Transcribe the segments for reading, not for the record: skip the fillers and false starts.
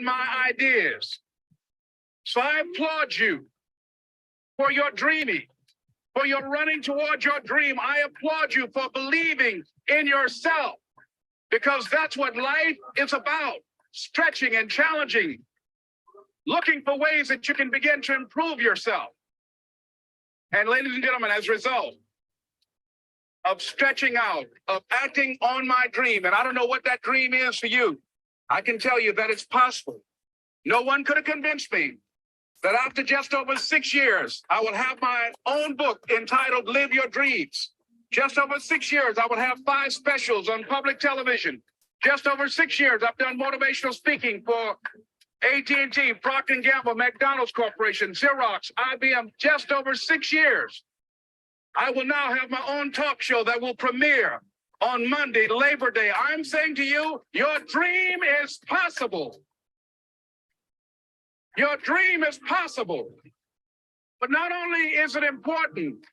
my ideas. So I applaud you for your dreaming, for your running towards your dream. I applaud you for believing in yourself, because that's what life is about, stretching and challenging, looking for ways that you can begin to improve yourself. And ladies and gentlemen, as a result of stretching out, of acting on my dream, and I don't know what that dream is for you, I can tell you that it's possible. No one could have convinced me that after just over 6 years, I will have my own book entitled Live Your Dreams. Just over 6 years, I will have 5 specials on public television. Just over 6 years, I've done motivational speaking for AT&T, Procter & Gamble, McDonald's Corporation, Xerox, IBM. Just over 6 years. I will now have my own talk show that will premiere on Monday, Labor Day. I'm saying to you, your dream is possible. Your dream is possible. But not only is it important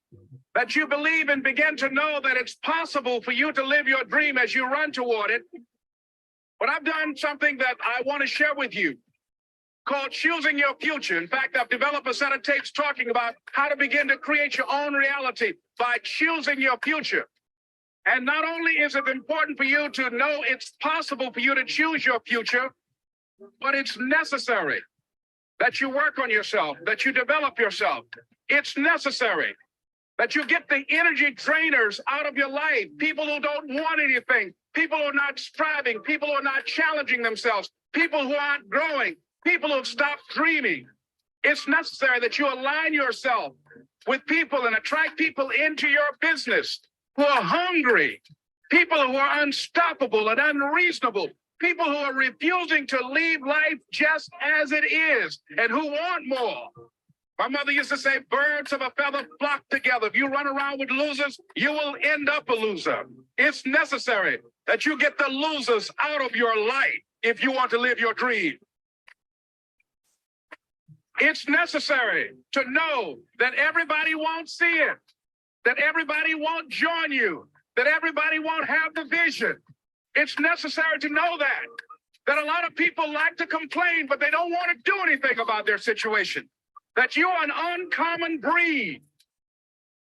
that you believe and begin to know that it's possible for you to live your dream as you run toward it, but I've done something that I want to share with you called Choosing Your Future. In fact, I've developed a set of tapes talking about how to begin to create your own reality by choosing your future. And not only is it important for you to know it's possible for you to choose your future, but it's necessary that you work on yourself, that you develop yourself. It's necessary that you get the energy drainers out of your life, people who don't want anything, people who are not striving, people who are not challenging themselves, people who aren't growing, people who have stopped dreaming. It's necessary that you align yourself with people and attract people into your business who are hungry, people who are unstoppable and unreasonable, people who are refusing to leave life just as it is and who want more. My mother used to say, birds of a feather flock together. If you run around with losers, you will end up a loser. It's necessary that you get the losers out of your life if you want to live your dream. It's necessary to know that everybody won't see it, that everybody won't join you, that everybody won't have the vision. It's necessary to know that a lot of people like to complain, but they don't want to do anything about their situation, that you are an uncommon breed.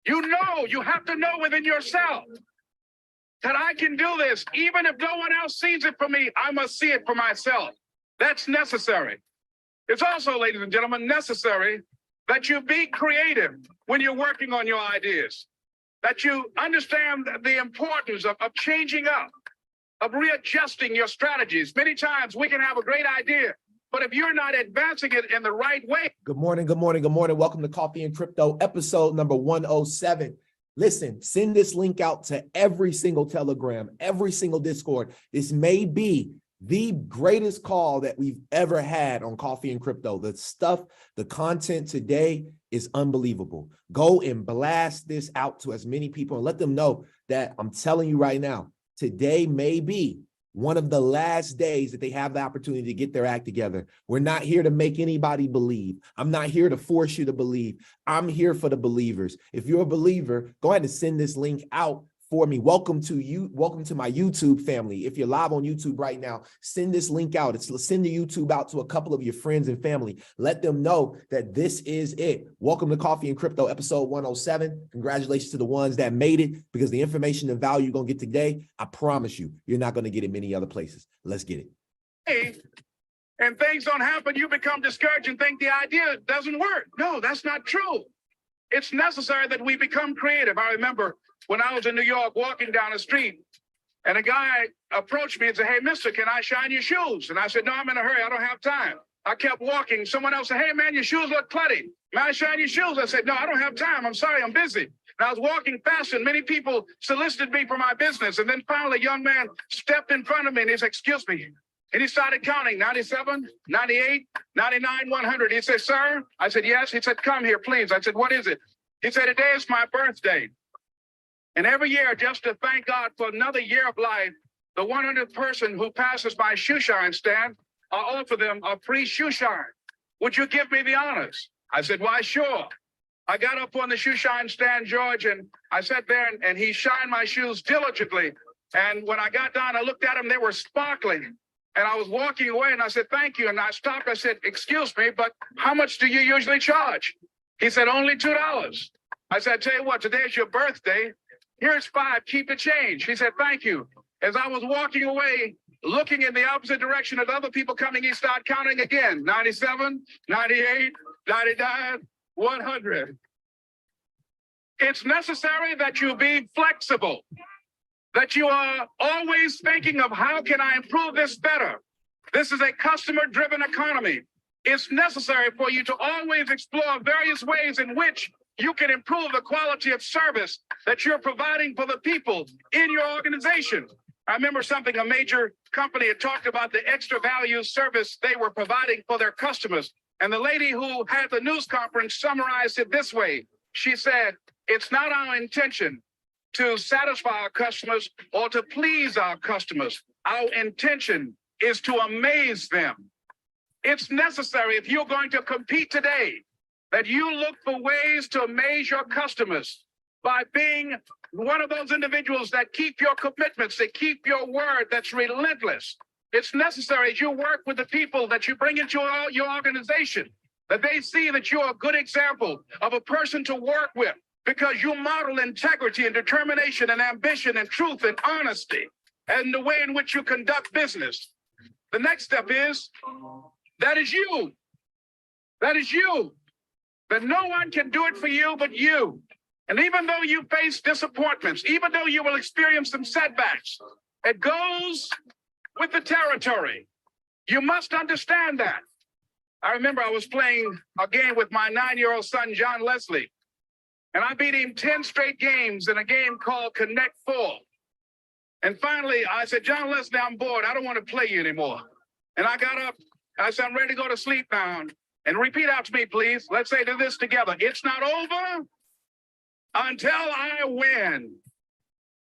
You know, you have to know within yourself that I can do this. Even if no one else sees it for me, I must see it for myself. That's necessary. It's also, ladies and gentlemen, necessary that you be creative when you're working on your ideas, that you understand the importance of changing up, of readjusting your strategies. Many times we can have a great idea, but if you're not advancing it in the right way. Good morning, good morning, good morning. Welcome to Coffee and Crypto, episode number 107. Listen, send this link out to every single Telegram, every single Discord. This may be the greatest call that we've ever had on Coffee and Crypto. The stuff, the content today is unbelievable. Go and blast this out to as many people and let them know that I'm telling you right now, today may be one of the last days that they have the opportunity to get their act together. We're not here to make anybody believe. I'm not here to force you to believe. I'm here for the believers. If you're a believer, go ahead and send this link out for me. Welcome to you. Welcome to my YouTube family. If you're live on YouTube right now, send this link out. Send the YouTube out to a couple of your friends and family. Let them know that this is it. Welcome to Coffee and Crypto, episode 107. Congratulations to the ones that made it, because the information and value you're going to get today, I promise you, you're not going to get it many other places. Let's get it. Hey, and things don't happen, you become discouraged and think the idea doesn't work. No, that's not true. It's necessary that we become creative. I remember when I was in New York walking down the street, and a guy approached me and said, "Hey, mister, can I shine your shoes?" And I said, "No, I'm in a hurry. I don't have time." I kept walking. Someone else said, "Hey, man, your shoes look clutty. May I shine your shoes?" I said, "No, I don't have time. I'm sorry, I'm busy." And I was walking fast, and many people solicited me for my business. And then finally, a young man stepped in front of me, and he said, "Excuse me." And he started counting, 97, 98, 99, 100. He said, "Sir?" I said, "Yes." He said, "Come here, please." I said, "What is it?" He said, "Today is my birthday. And every year, just to thank God for another year of life, the 100th person who passes my shoe shine stand, I offer them a free shoe shine. Would you give me the honors?" I said, "Why, sure." I got up on the shoe shine stand, George, and I sat there and he shined my shoes diligently. And when I got down, I looked at them, they were sparkling. And I was walking away and I said, thank you. And I stopped. I said, excuse me, but how much do you usually charge? He said, only $2. I said, tell you what, today's your birthday. Here's $5, keep the change. He said, thank you. As I was walking away, looking in the opposite direction at other people coming, he started counting again. 97, 98, 99, 100. It's necessary that you be flexible, that you are always thinking of how can I improve this better. This is a customer-driven economy. It's necessary for you to always explore various ways in which you can improve the quality of service that you're providing for the people in your organization. I remember something a major company had talked about, the extra value service they were providing for their customers. And the lady who had the news conference summarized it this way. She said, it's not our intention to satisfy our customers or to please our customers. Our intention is to amaze them. It's necessary, if you're going to compete today, that you look for ways to amaze your customers by being one of those individuals that keep your commitments, that keep your word, that's relentless. It's necessary as you work with the people that you bring into your organization, that they see that you're a good example of a person to work with, because you model integrity and determination and ambition and truth and honesty and the way in which you conduct business. The next step is, that is you. That is you. That no one can do it for you but you. And even though you face disappointments, even though you will experience some setbacks, it goes with the territory. You must understand that. I remember I was playing a game with my 9-year-old son, John Leslie, and I beat him 10 straight games in a game called Connect 4. And finally, I said, John Leslie, I'm bored. I don't want to play you anymore. And I got up. I said, I'm ready to go to sleep now. And repeat out to me, please. Let's say this together. It's not over until I win.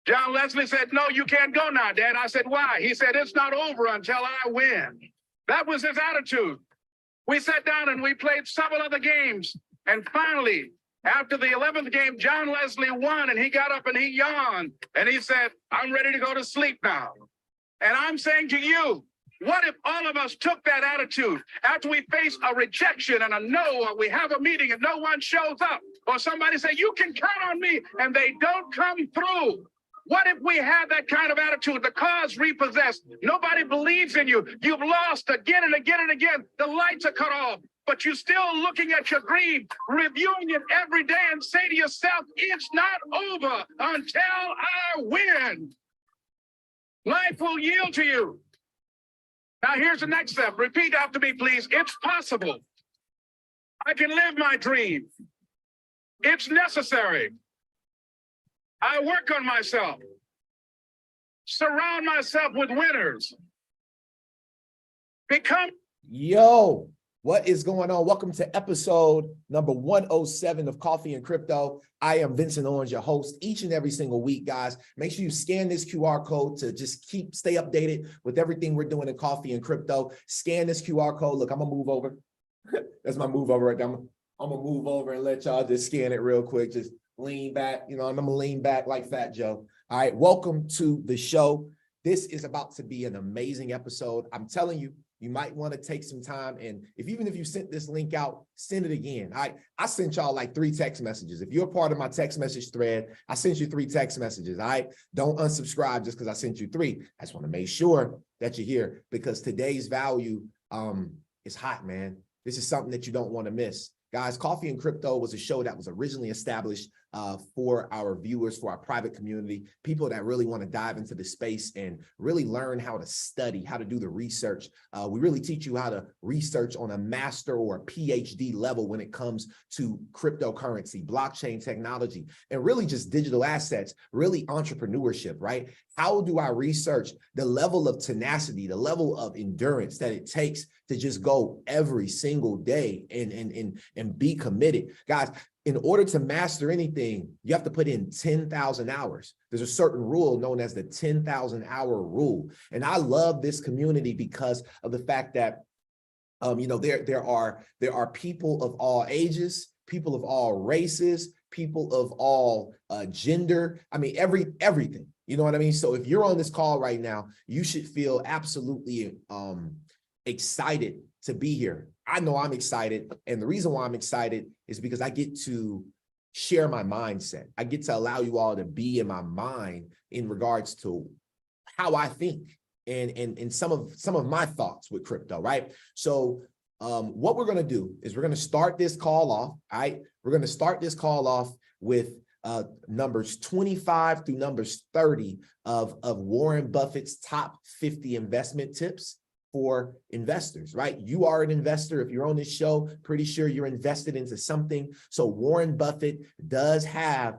John Leslie said, no, you can't go now, Dad. I said, why? He said, it's not over until I win. That was his attitude. We sat down and we played several other games. And finally, after the 11th game, John Leslie won, and he got up and he yawned. And he said, I'm ready to go to sleep now. And I'm saying to you, what if all of us took that attitude after we face a rejection and a no, or we have a meeting and no one shows up, or somebody say, you can count on me, and they don't come through? What if we had that kind of attitude? The car's repossessed. Nobody believes in you. You've lost again and again and again. The lights are cut off, but you're still looking at your dream, reviewing it every day, and say to yourself, it's not over until I win. Life will yield to you. Now, here's the next step. Repeat after me, please. It's possible. I can live my dream. It's necessary. I work on myself. Surround myself with winners. Become. Yo, what is going on? Welcome to episode number 107 of Coffee and Crypto. I am Vincent Owens, your host, each and every single week, guys. Make sure you scan this QR code to just stay updated with everything we're doing in Coffee and Crypto. Scan this QR code. Look, I'm gonna move over. That's my move over right there. I'm gonna move over and let y'all just scan it real quick. Just lean back, and I'm gonna lean back like Fat Joe. All right, welcome to the show. This is about to be an amazing episode. I'm telling you, you might want to take some time, and even if you sent this link out, send it again. I sent y'all like 3 text messages. If you're a part of my text message thread, I sent you 3 text messages. All right, don't unsubscribe just because I sent you 3. I just want to make sure that you're here, because today's value is hot, man. This is something that you don't want to miss. Guys, Coffee and Crypto was a show that was originally established for our viewers, for our private community, people that really want to dive into the space and really learn how to study, how to do the research. We really teach you how to research on a master or a PhD level when it comes to cryptocurrency, blockchain technology, and really just digital assets, really entrepreneurship, right? How do I research the level of tenacity, the level of endurance that it takes to just go every single day and be committed? Guys, in order to master anything, you have to put in 10,000 hours. There's a certain rule known as the 10,000 hour rule. And I love this community because of the fact that, there are people of all ages, people of all races, people of all gender. I mean, everything. You know what I mean? So if you're on this call right now, you should feel absolutely excited to be here. I know I'm excited. And the reason why I'm excited is because I get to share my mindset. I get to allow you all to be in my mind in regards to how I think and some of my thoughts with crypto, right? So what we're going to do is we're going to start this call off. All right. We're going to start this call off with numbers 25 through numbers 30 of Warren Buffett's top 50 investment tips for investors, right? You are an investor. If you're on this show, pretty sure you're invested into something. So Warren Buffett does have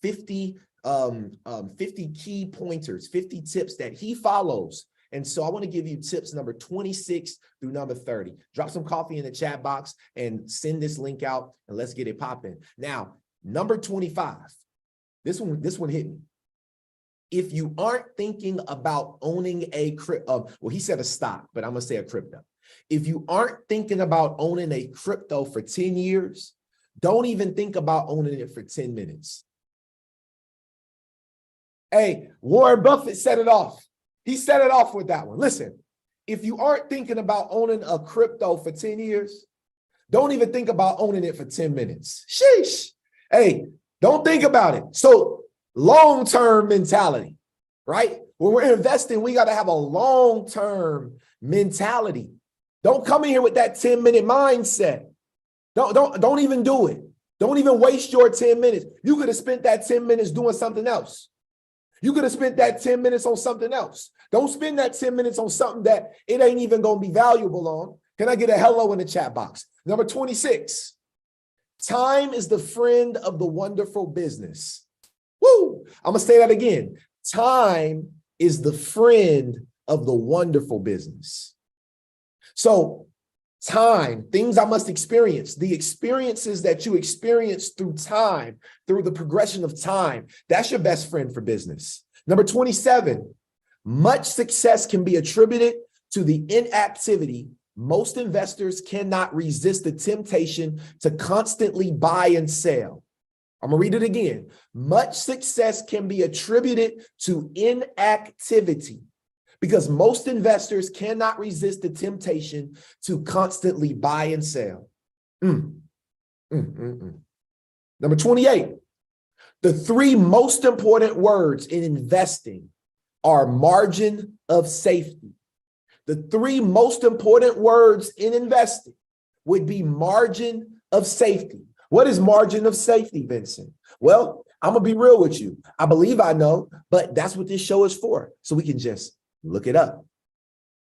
50 key pointers, 50 tips that he follows. And so I want to give you tips number 26 through number 30. Drop some coffee in the chat box and send this link out and let's get it popping. Now, number 25, this one hit me. If you aren't thinking about owning a crypto, well, he said a stock, but I'm going to say a crypto. If you aren't thinking about owning a crypto for 10 years, don't even think about owning it for 10 minutes. Hey, Warren Buffett set it off. He set it off with that one. Listen, if you aren't thinking about owning a crypto for 10 years, don't even think about owning it for 10 minutes. Sheesh. Hey, don't think about it. So long-term mentality, right? When we're investing, we got to have a long-term mentality. Don't come in here with that 10-minute mindset. Don't even do it. Don't even waste your 10 minutes. You could have spent that 10 minutes doing something else. You could have spent that 10 minutes on something else. Don't spend that 10 minutes on something that it ain't even going to be valuable on. Can I get a hello in the chat box? Number 26, time is the friend of the wonderful business. Woo! I'm going to say that again. Time is the friend of the wonderful business. So time, things I must experience, the experiences that you experience through time, through the progression of time, that's your best friend for business. Number 27, much success can be attributed to the inactivity. Most investors cannot resist the temptation to constantly buy and sell. I'm going to read it again. Much success can be attributed to inactivity because most investors cannot resist the temptation to constantly buy and sell. Number 28, the three most important words in investing are margin of safety. The three most important words in investing would be margin of safety. What is margin of safety, Vincent? Well, I'm going to be real with you. I believe I know, but that's what this show is for. So we can just look it up.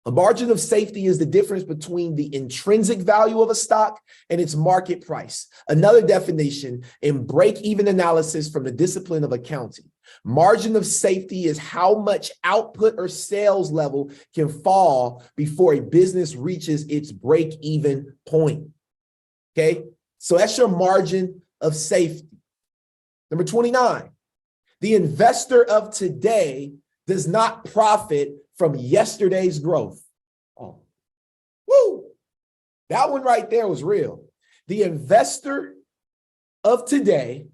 A margin of safety is the difference between the intrinsic value of a stock and its market price. Another definition in break-even analysis from the discipline of accounting. Margin of safety is how much output or sales level can fall before a business reaches its break-even point. Okay, so that's your margin of safety. Number 29, the investor of today does not profit from yesterday's growth. Oh, woo! That one right there was real. The investor of today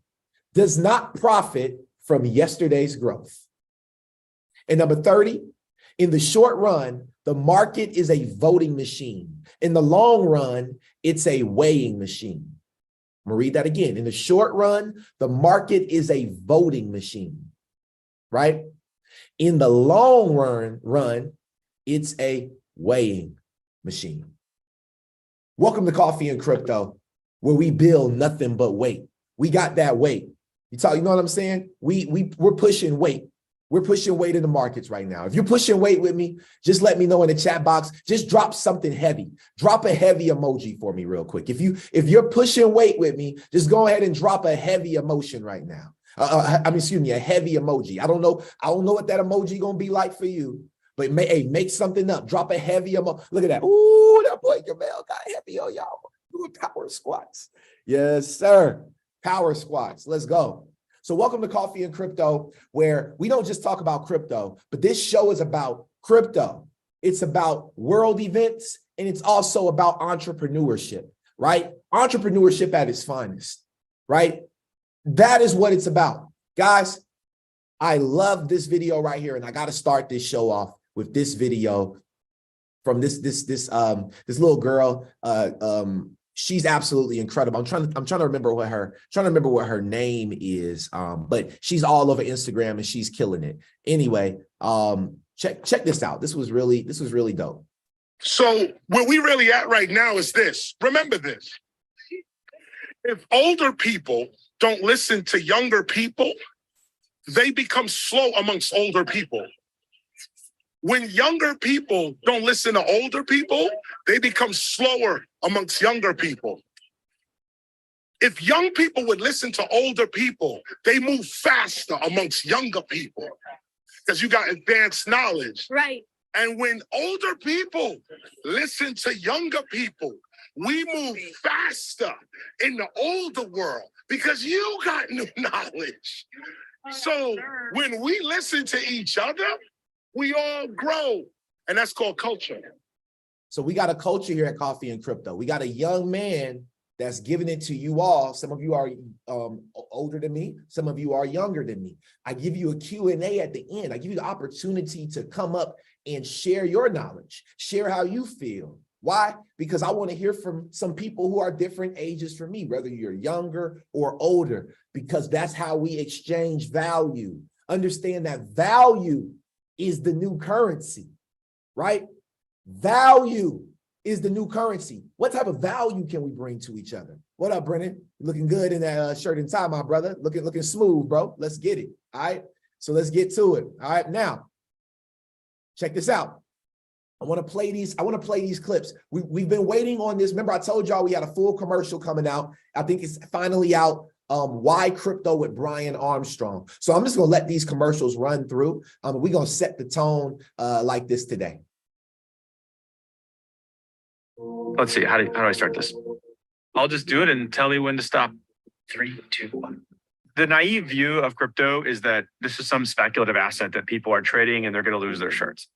does not profit from yesterday's growth. And number 30, in the short run, the market is a voting machine. In the long run, it's a weighing machine. I'm going to read that again. In the short run, the market is a voting machine, right? In the long run, it's a weighing machine. Welcome to Coffee and Crypto, where we build nothing but weight. We got that weight. You know what I'm saying? We're pushing weight. We're pushing weight in the markets right now. If you're pushing weight with me, just let me know in the chat box. Just drop something heavy. Drop a heavy emoji for me real quick. If you're pushing weight with me, just go ahead and drop a heavy emotion right now. Excuse me, a heavy emoji. I don't know what that emoji gonna be like for you, but make something up. Drop a heavy emoji. Look at that. Ooh, that boy Jamel got heavy on y'all. Doing power squats. Yes, sir. Power squats. Let's go. So welcome to Coffee and Crypto, where we don't just talk about crypto, but this show is about crypto. It's about world events, and it's also about entrepreneurship, right? Entrepreneurship at its finest, right? That is what it's about. Guys, I love this video right here, and I got to start this show off with this video from this little girl. She's absolutely incredible. I'm trying to remember what her name is. But she's all over Instagram and she's killing it. Anyway, check this out. This was really dope. So where we really at right now is this. Remember this. If older people don't listen to younger people, they become slow amongst older people. When younger people don't listen to older people, they become slower amongst younger people. If young people would listen to older people, they move faster amongst younger people because you got advanced knowledge. Right. And when older people listen to younger people, we move faster in the older world because you got new knowledge. So when we listen to each other, we all grow, and that's called culture. So we got a culture here at Coffee and Crypto. We got a young man that's giving it to you all. Some of you are older than me. Some of you are younger than me. I give you a Q&A at the end. I give you the opportunity to come up and share your knowledge, share how you feel. Why? Because I want to hear from some people who are different ages from me, whether you're younger or older, because that's how we exchange value. Understand that value is the new currency, right? Value is the new currency. What type of value can we bring to each other? What up, Brennan? Looking good in that shirt and tie, my brother. Looking smooth, bro. Let's get it. All right. So let's get to it. All right. Now, check this out. I want to play these clips. We've been waiting on this. Remember, I told y'all we had a full commercial coming out. I think it's finally out. Why Crypto with Brian Armstrong. So I'm just going to let these commercials run through. We're going to set the tone like this today. Let's see. How do I start this? I'll just do it and tell you when to stop. 3, 2, 1. The naive view of crypto is that this is some speculative asset that people are trading and they're going to lose their shirts.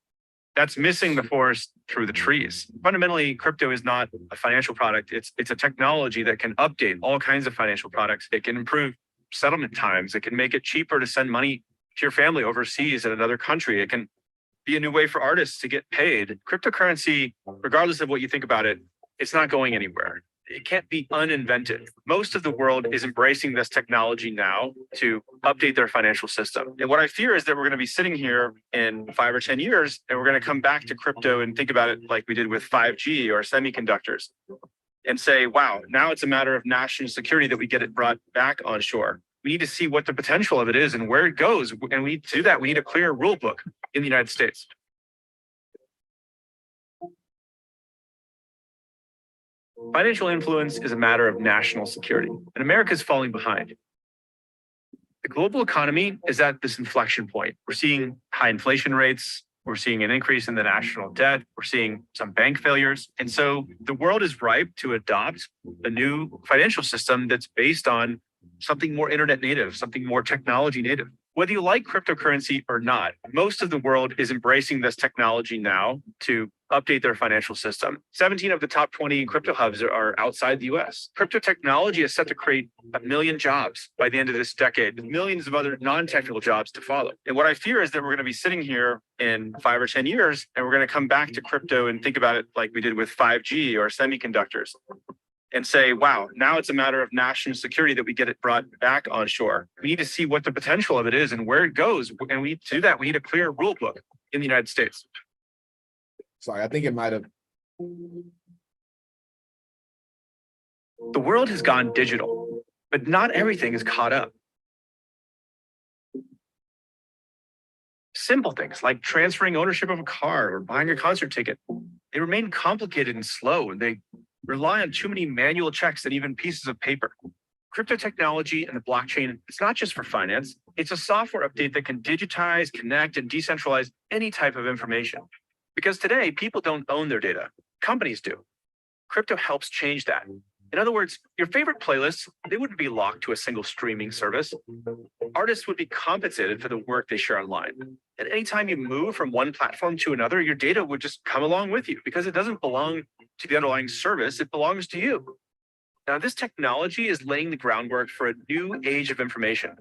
That's missing the forest through the trees. Fundamentally, crypto is not a financial product. It's a technology that can update all kinds of financial products. It can improve settlement times. It can make it cheaper to send money to your family overseas in another country. It can be a new way for artists to get paid. Cryptocurrency, regardless of what you think about it, it's not going anywhere. It can't be uninvented. Most of the world is embracing this technology now to update their financial system. And what I fear is that we're going to be sitting here in 5 or 10 years, and we're going to come back to crypto and think about it like we did with 5G or semiconductors and say, wow, now it's a matter of national security that we get it brought back onshore. We need to see what the potential of it is and where it goes. And we need to do that. We need a clear rule book in the United States. Financial influence is a matter of national security, and America is falling behind. The global economy is at this inflection point. We're seeing high inflation rates. We're seeing an increase in the national debt. We're seeing some bank failures. And so the world is ripe to adopt a new financial system that's based on something more internet native, something more technology native. Whether you like cryptocurrency or not, most of the world is embracing this technology now to update their financial system. 17 of the top 20 crypto hubs are outside the US. Crypto technology is set to create 1 million jobs by the end of this decade, with millions of other non-technical jobs to follow. And what I fear is that we're going to be sitting here in 5 or 10 years, and we're going to come back to crypto and think about it like we did with 5G or semiconductors and say, wow, now it's a matter of national security that we get it brought back onshore. We need to see what the potential of it is and where it goes. And we need to do that. We need a clear rule book in the United States. Sorry, I think it might have. The world has gone digital, but not everything is caught up. Simple things like transferring ownership of a car or buying a concert ticket, they remain complicated and slow, and they rely on too many manual checks and even pieces of paper. Crypto technology and the blockchain, it's not just for finance. It's a software update that can digitize, connect, and decentralize any type of information. Because today, people don't own their data. Companies do. Crypto helps change that. In other words, your favorite playlists, they wouldn't be locked to a single streaming service. Artists would be compensated for the work they share online. And anytime you move from one platform to another, your data would just come along with you because it doesn't belong to the underlying service, it belongs to you. Now, this technology is laying the groundwork for a new age of information.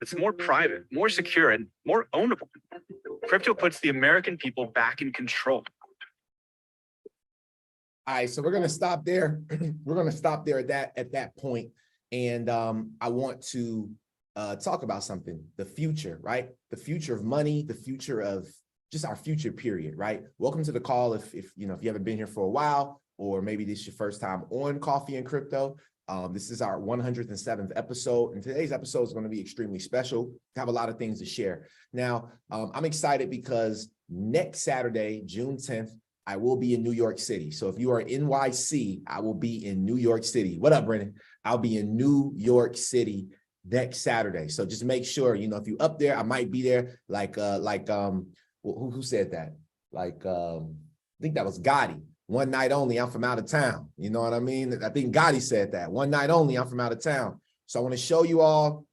It's more private, more secure, and more ownable. Crypto puts the American people back in control. All right, so we're gonna stop there. We're gonna stop there at that point. And I want to talk about something, the future, right? The future of money, the future of just our future period, right? Welcome to the call. If you haven't been here for a while, or maybe this is your first time on Coffee and Crypto. This is our 107th episode, and today's episode is going to be extremely special. I have a lot of things to share. Now, I'm excited because next Saturday, June 10th, I will be in New York City. So if you are NYC, I will be in New York City. What up, Brennan? I'll be in New York City next Saturday. So just make sure, if you're up there, I might be there. Who said that? I think that was Gotti. One night only, I'm from out of town. You know what I mean? I think Gotti said that. One night only, I'm from out of town. So I want to show you all,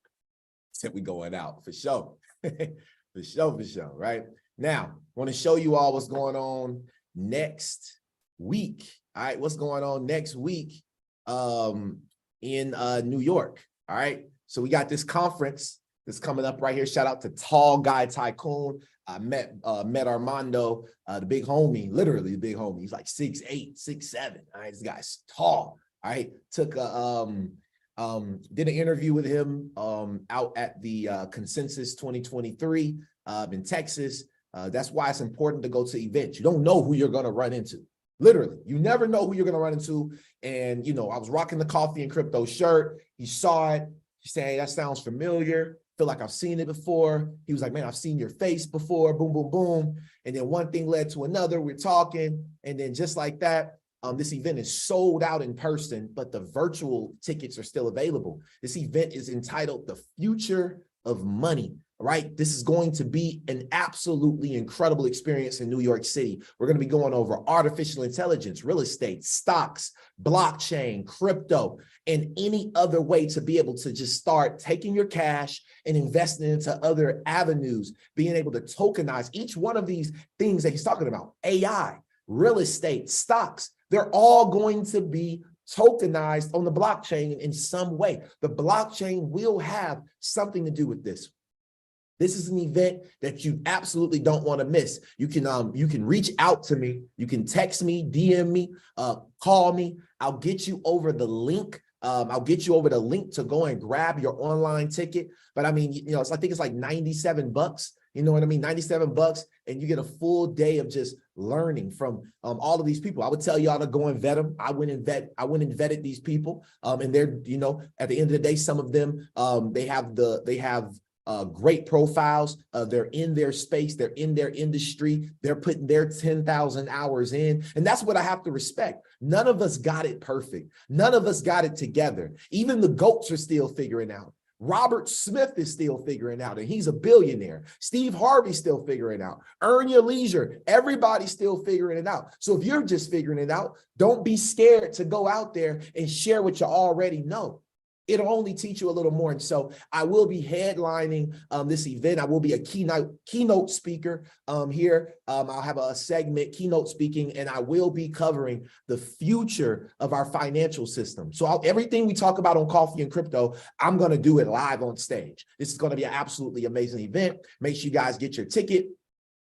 except we going out for sure. for sure, right? Now, I want to show you all what's going on next week. All right, what's going on next week in New York. All right. So we got this conference that's coming up right here. Shout out to Tall Guy Tycoon. I met Armando, the big homie, literally the big homie. He's like 6'8", 6'7". All right, this guy's tall. All right, did an interview with him out at the Consensus 2023 in Texas. That's why it's important to go to events. You don't know who you're going to run into. Literally, you never know who you're going to run into. And I was rocking the Coffee and Crypto shirt. He saw it. He said, "Hey, that sounds familiar. Feel like I've seen it before." He was like, "Man, I've seen your face before." Boom, boom, boom. And then one thing led to another. We're talking. And then just like that, this event is sold out in person, but the virtual tickets are still available. This event is entitled The Future of Money. Right? This is going to be an absolutely incredible experience in New York City. We're going to be going over artificial intelligence, real estate, stocks, blockchain, crypto, and any other way to be able to just start taking your cash and investing into other avenues, being able to tokenize each one of these things that he's talking about, AI, real estate, stocks. They're all going to be tokenized on the blockchain in some way. The blockchain will have something to do with this. This is an event that you absolutely don't want to miss. You can reach out to me. You can text me, DM me, call me. I'll get you over the link. I'll get you over the link to go and grab your online ticket. But I mean, I think it's like $97. You know what I mean? $97, and you get a full day of just learning from all of these people. I would tell y'all to go and vet them. I went and vetted these people. And they're, at the end of the day, some of them they have great profiles. They're in their space. They're in their industry. They're putting their 10,000 hours in. And that's what I have to respect. None of us got it perfect. None of us got it together. Even the GOATs are still figuring out. Robert Smith is still figuring out, and he's a billionaire. Steve Harvey's still figuring out. Earn Your Leisure. Everybody's still figuring it out. So if you're just figuring it out, don't be scared to go out there and share what you already know. It'll only teach you a little more. And so I will be headlining this event. I will be a keynote speaker here. I'll have a segment, keynote speaking, and I will be covering the future of our financial system. So everything we talk about on Coffee and Crypto, I'm going to do it live on stage. This is going to be an absolutely amazing event. Make sure you guys get your ticket.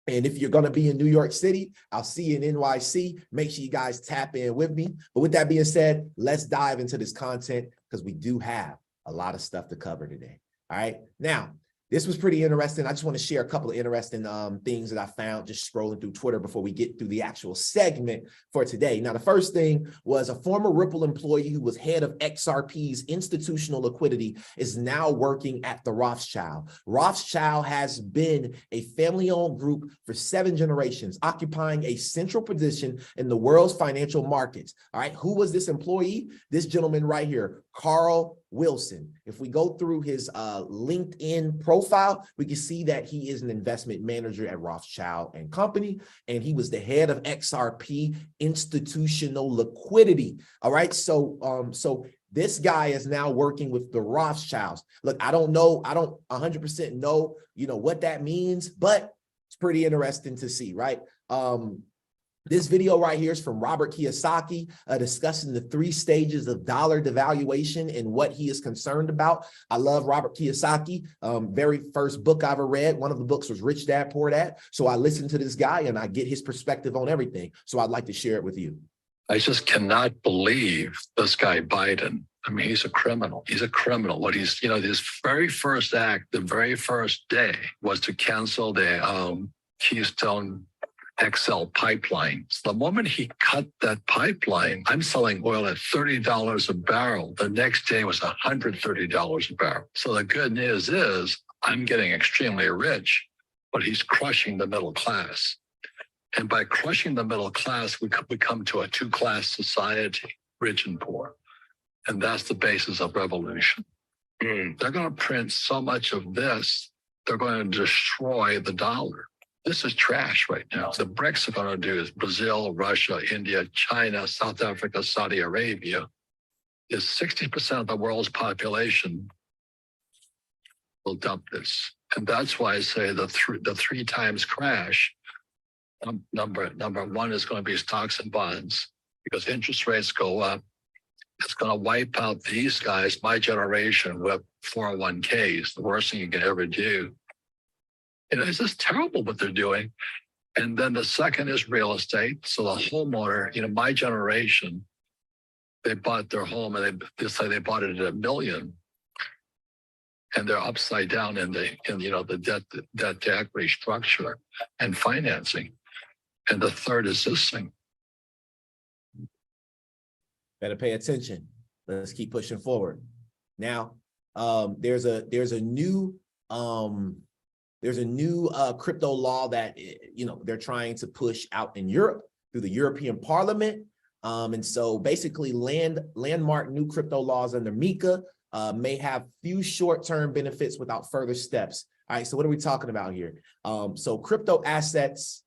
And if you're going to be in New York City, I'll see you in NYC. Make sure you guys tap in with me. But with that being said, let's dive into this content because we do have a lot of stuff to cover today. All right. Now, this was pretty interesting. I just want to share a couple of interesting things that I found just scrolling through Twitter before we get through the actual segment for today. Now, the first thing was a former Ripple employee who was head of XRP's institutional liquidity is now working at the Rothschild. Rothschild has been a family-owned group for 7 generations, occupying a central position in the world's financial markets. All right, who was this employee? This gentleman right here, Carl Wilson. If we go through his LinkedIn profile, we can see that he is an investment manager at Rothschild and Company, and he was the head of XRP institutional liquidity. All right, so this guy is now working with the Rothschilds. Look, I don't 100% know, what that means, but it's pretty interesting to see, right? This video right here is from Robert Kiyosaki discussing the 3 stages of dollar devaluation and what he is concerned about. I love Robert Kiyosaki. Very first book I ever read. One of the books was Rich Dad, Poor Dad. So I listened to this guy and I get his perspective on everything. So I'd like to share it with you. I just cannot believe this guy Biden. I mean, he's a criminal. He's a criminal. What he's, his very first act, the very first day, was to cancel the Keystone XL pipeline. So the moment he cut that pipeline, I'm selling oil at $30 a barrel. The next day was $130 a barrel. So the good news is I'm getting extremely rich, but he's crushing the middle class. And by crushing the middle class, we come to a 2-class society, rich and poor. And that's the basis of revolution. They're going to print so much of this, they're going to destroy the dollar. This is trash right now. The BRICS are going to do is Brazil, Russia, India, China, South Africa, Saudi Arabia. Is 60% of the world's population will dump this. And that's why I say the 3 times crash. Number 1 is going to be stocks and bonds, because interest rates go up. It's going to wipe out these guys, my generation, with 401ks, the worst thing you can ever do. It's just terrible what they're doing. And then the second is real estate. So the homeowner, my generation, they bought their home and they say they bought it at $1 million. And they're upside down in the debt to equity structure and financing. And the third is this thing. Better pay attention. Let's keep pushing forward. Now, there's a new crypto law that they're trying to push out in Europe through the European Parliament. And so basically landmark new crypto laws under MiCA may have few short-term benefits without further steps. All right, so what are we talking about here? So crypto assets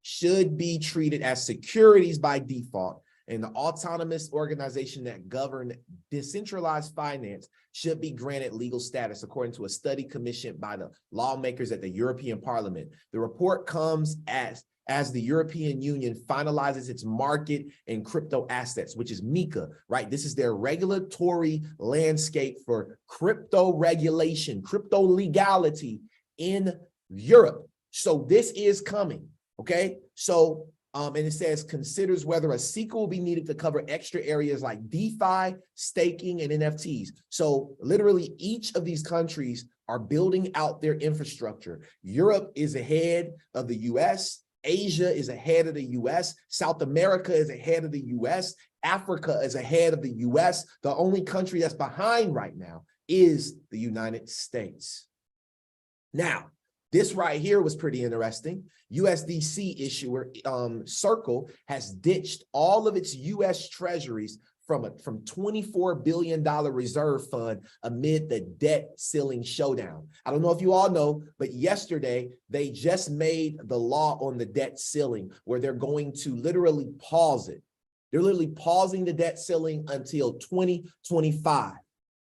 should be treated as securities by default, and the autonomous organization that govern decentralized finance should be granted legal status, according to a study commissioned by the lawmakers at the European Parliament. The report comes as the European Union finalizes its market in crypto assets, which is MiCA, right? This is their regulatory landscape for crypto regulation, crypto legality in Europe. So this is coming, okay? So, and it says considers whether a sequel will be needed to cover extra areas like DeFi, staking, and NFTs. So literally each of these countries are building out their infrastructure. Europe is ahead of the US. Asia is ahead of the US. South America is ahead of the US. Africa is ahead of the US. The only country that's behind right now is the United States. Now, this right here was pretty interesting. USDC issuer Circle has ditched all of its US treasuries from $24 billion reserve fund amid the debt ceiling showdown. I don't know if you all know, but yesterday they just made the law on the debt ceiling where they're going to literally pause it. They're literally pausing the debt ceiling until 2025.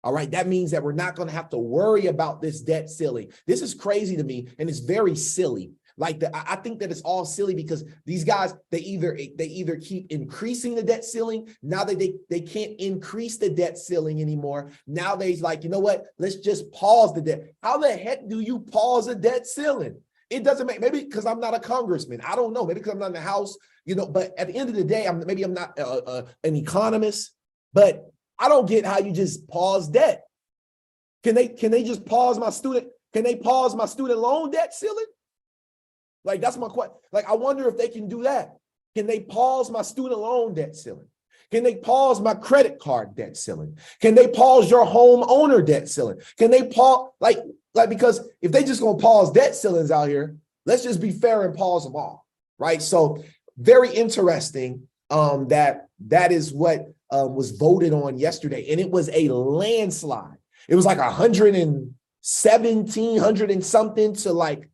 All right, that means that we're not going to have to worry about this debt ceiling. This is crazy to me, and it's very silly. Like I think that it's all silly because these guys, they either keep increasing the debt ceiling. Now that they can't increase the debt ceiling anymore. Now they're like, you know what? Let's just pause the debt. How the heck do you pause a debt ceiling? It doesn't make, maybe because I'm not a congressman. I don't know. Maybe because I'm not in the House, but at the end of the day, maybe I'm not an economist, but I don't get how you just pause debt. Can they just pause my student? Can they pause my student loan debt ceiling? Like, that's my question. Like, I wonder if they can do that. Can they pause my student loan debt ceiling? Can they pause my credit card debt ceiling? Can they pause your homeowner debt ceiling? Can they pause, like, because if they just gonna pause debt ceilings out here, let's just be fair and pause them all, right? So very interesting that is what was voted on yesterday. And it was a landslide. It was like 117, 100 and something to like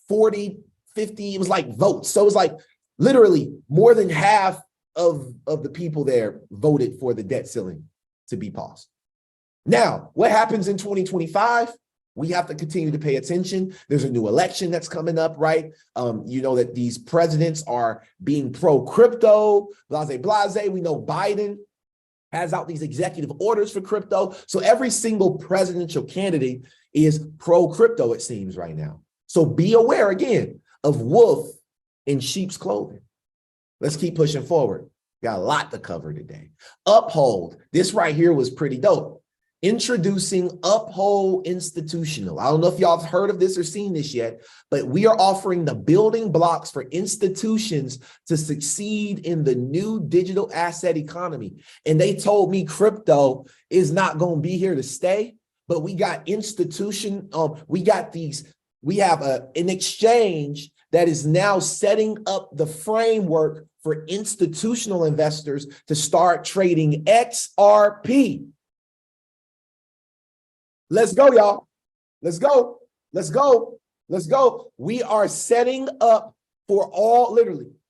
40, 50. It was like votes. So it was like literally more than half of the people there voted for the debt ceiling to be paused. Now, what happens in 2025? We have to continue to pay attention. There's a new election that's coming up, right? You know that these presidents are being pro-crypto, blase. We know Biden has out these executive orders for crypto. So every single presidential candidate is pro-crypto, it seems right now. So be aware again of wolf in sheep's clothing. Let's keep pushing forward. Got a lot to cover today. Uphold. This right here was pretty dope. Introducing Uphold Institutional. I don't know if y'all have heard of this or seen this yet, but we are offering the building blocks for institutions to succeed in the new digital asset economy. And they told me crypto is not going to be here to stay, but we got we have an exchange that is now setting up the framework for institutional investors to start trading XRP. Let's go, y'all. Let's go. Let's go. Let's go. We are setting up for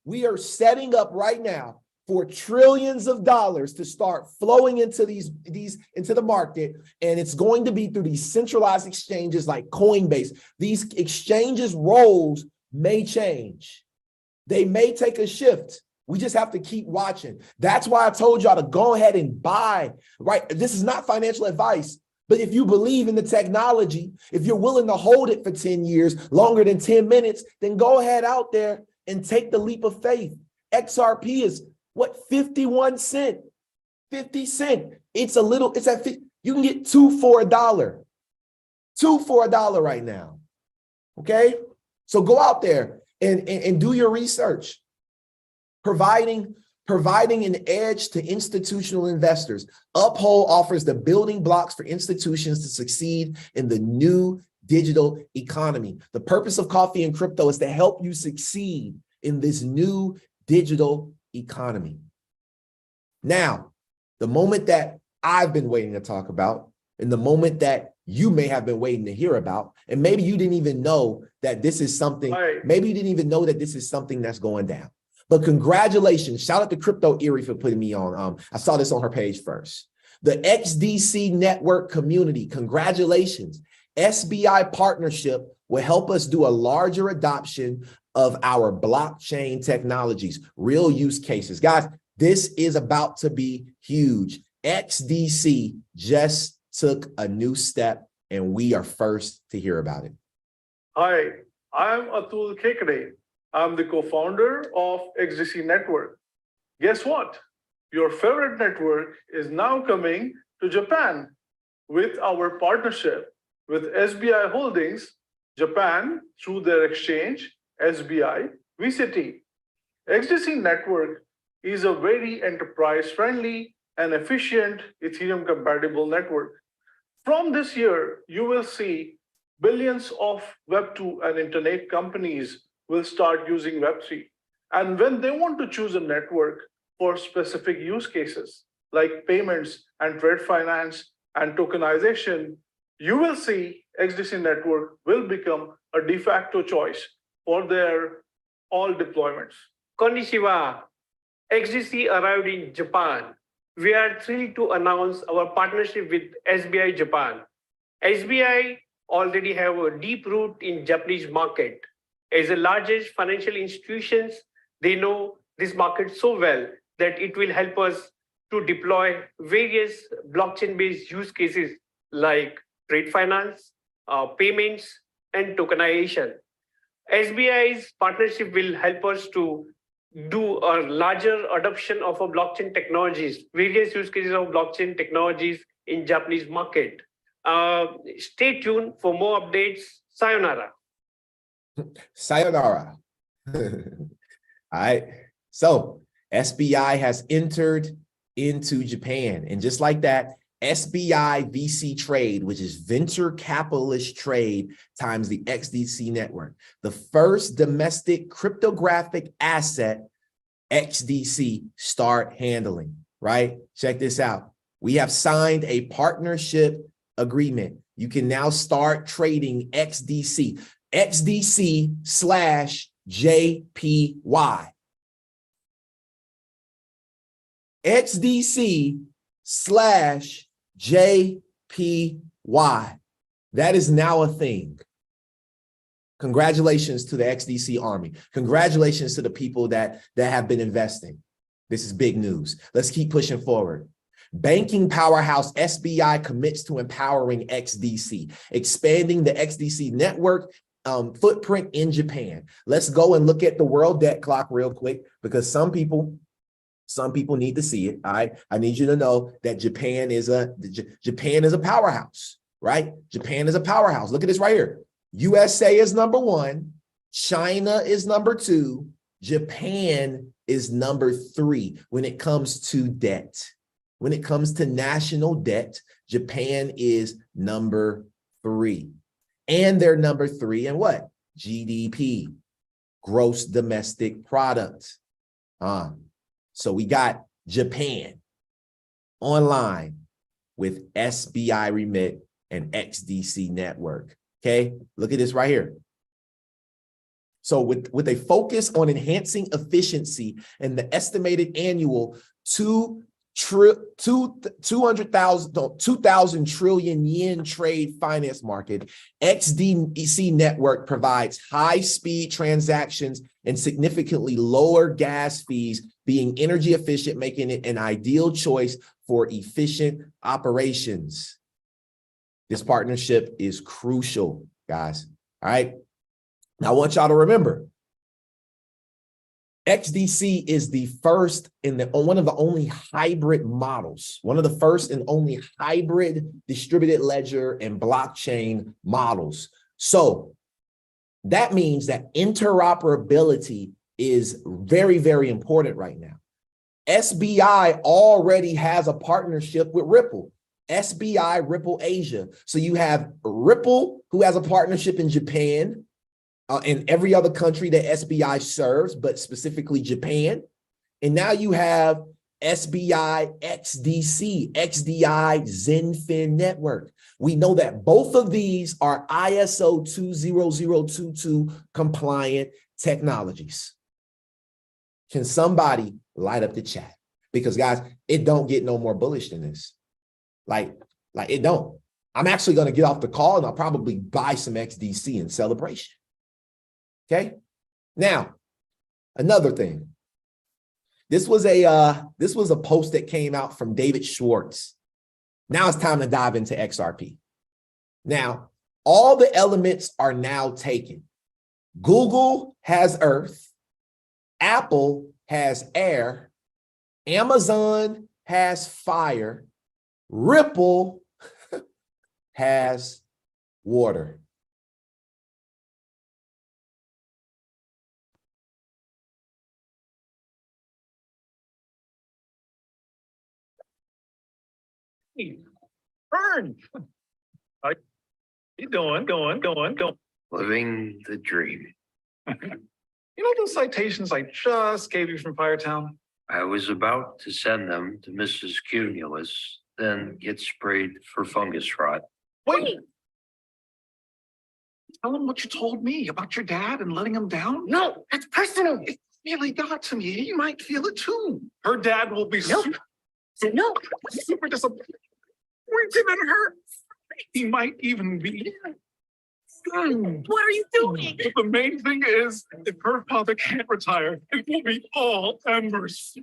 we are setting up right now for trillions of dollars to start flowing into into the market. And it's going to be through these centralized exchanges like Coinbase. These exchanges roles may change. They may take a shift. We just have to keep watching. That's why I told y'all to go ahead and buy, right? This is not financial advice. But if you believe in the technology, if you're willing to hold it for 10 years, longer than 10 minutes, then go ahead out there and take the leap of faith. XRP is what, 51 cents, 50 cents. It's at, you can get two for $1. Two for $1 right now. Okay? So go out there and do your research. Providing an edge to institutional investors. Uphold offers the building blocks for institutions to succeed in the new digital economy. The purpose of Coffee and Crypto is to help you succeed in this new digital economy. Now, the moment that I've been waiting to talk about, and the moment that you may have been waiting to hear about, and maybe you didn't even know that this is something, maybe you didn't even know that this is something that's going down. But congratulations, shout out to Crypto Erie for putting me on. I saw this on her page first. The XDC network community, congratulations. SBI partnership will help us do a larger adoption of our blockchain technologies, real use cases. Guys, this is about to be huge. XDC just took a new step and we are first to hear about it. Hi, I'm Atul Kekade. I'm the co-founder of XDC Network. Guess what? Your favorite network is now coming to Japan with our partnership with SBI Holdings, Japan, through their exchange, SBI VCT. XDC Network is a very enterprise-friendly and efficient Ethereum-compatible network. From this year, you will see billions of Web2 and Internet companies will start using Web3. And when they want to choose a network for specific use cases like payments and trade finance and tokenization, you will see XDC Network will become a de facto choice for their all deployments. Konnichiwa. XDC arrived in Japan. We are thrilled to announce our partnership with SBI Japan. SBI already have a deep root in Japanese market. As the largest financial institutions, they know this market so well that it will help us to deploy various blockchain-based use cases like trade finance, payments, and tokenization. SBI's partnership will help us to do a larger adoption of a blockchain technologies, various use cases of blockchain technologies in Japanese market. Stay tuned for more updates. Sayonara. Sayonara. All right. So SBI has entered into Japan. And just like that, SBI VC Trade, which is venture capitalist trade times the XDC network, the first domestic cryptographic asset XDC start handling, right? Check this out. We have signed a partnership agreement. You can now start trading XDC. XDC/JPY. XDC/JPY. That is now a thing. Congratulations to the XDC Army. Congratulations to the people that have been investing. This is big news. Let's keep pushing forward. Banking powerhouse SBI commits to empowering XDC, expanding the XDC network footprint in Japan. Let's go and look at the world debt clock real quick, because some people need to see it. All right. I need you to know that Japan is a powerhouse, right? Japan is a powerhouse. Look at this right here. USA is number 1. China is number 2. Japan is number 3 when it comes to debt. When it comes to national debt, Japan is number 3. And they're number 3 in what? GDP, gross domestic product. So we got Japan online with SBI Remit and XDC Network. Okay, look at this right here. So with a focus on enhancing efficiency and the estimated annual 2,000 trillion yen trade finance market, XDC Network provides high-speed transactions and significantly lower gas fees, being energy efficient, making it an ideal choice for efficient operations. This partnership is crucial, guys. All right. Now I want y'all to remember, XDC is the first one of the only hybrid models, one of the first and only hybrid distributed ledger and blockchain models. So that means that interoperability is very, very important right now. SBI already has a partnership with Ripple. SBI Ripple Asia. So you have Ripple, who has a partnership in Japan and every other country that SBI serves, but specifically Japan. And now you have SBI XDC, XDI ZenFin Network. We know that both of these are ISO 20022 compliant technologies. Can somebody light up the chat? Because guys, it don't get no more bullish than this. Like it don't. I'm actually going to get off the call and I'll probably buy some XDC in celebration. Okay. Now, another thing. This was a post that came out from David Schwartz. Now it's time to dive into XRP. Now, all the elements are now taken. Google has Earth. Apple has air. Amazon has fire. Ripple has water. Burn. How you doing? Living the dream. You know those citations I just gave you from Firetown? I was about to send them to Mrs. Cumulus, then get sprayed for fungus rot. Wait. Tell him what you told me about your dad and letting him down? No, that's personal. It really got to me. He might feel it too. Her dad will be super disappointed in her. He might even be. What are you doing? But the main thing is, if her father can't retire, it will be all embers.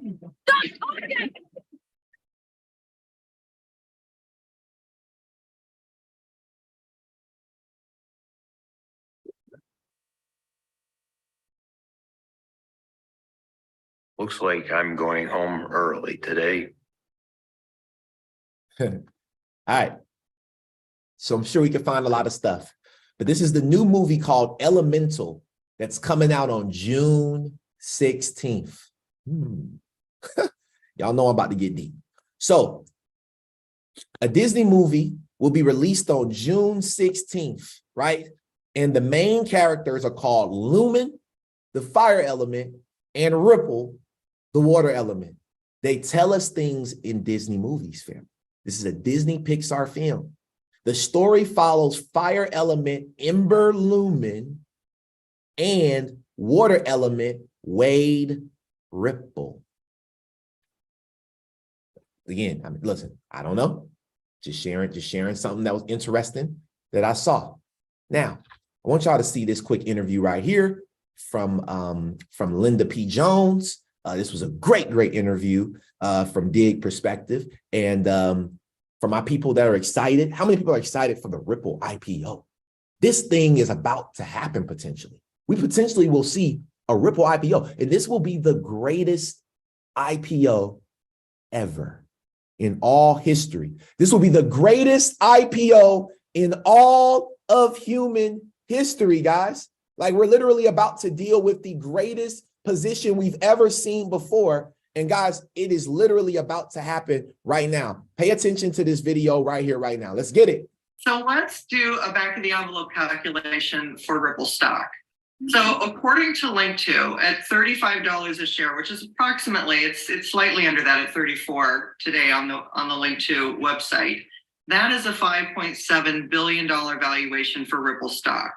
Looks like I'm going home early today. All right. So I'm sure we can find a lot of stuff. But this is the new movie called Elemental that's coming out on June 16th. Y'all know I'm about to get deep. So a Disney movie will be released on June 16th, right? And the main characters are called Lumen, the fire element, and Ripple, the water element. They tell us things in Disney movies, fam. This is a Disney Pixar film. The story follows fire element Ember Lumen and water element Wade Ripple. Again, listen, I don't know. Just sharing something that was interesting. that I saw. Now, I want y'all to see this quick interview right here from Linda P. Jones. This was a great interview from Dig Perspective. And for my people that are excited, how many people are excited for the Ripple IPO? This thing is about to happen potentially. We potentially will see a Ripple IPO, and this will be the greatest IPO ever in all history. This will be the greatest IPO in all of human history, guys. Like, we're literally about to deal with the greatest position we've ever seen before. And guys, it is literally about to happen right now. Pay attention to this video right here, right now. Let's get it. So let's do a back of the envelope calculation for Ripple stock. So according to Link2, at $35 a share, which is approximately, it's slightly under that at 34 today on the Link2 website, that is a $5.7 billion valuation for Ripple stock.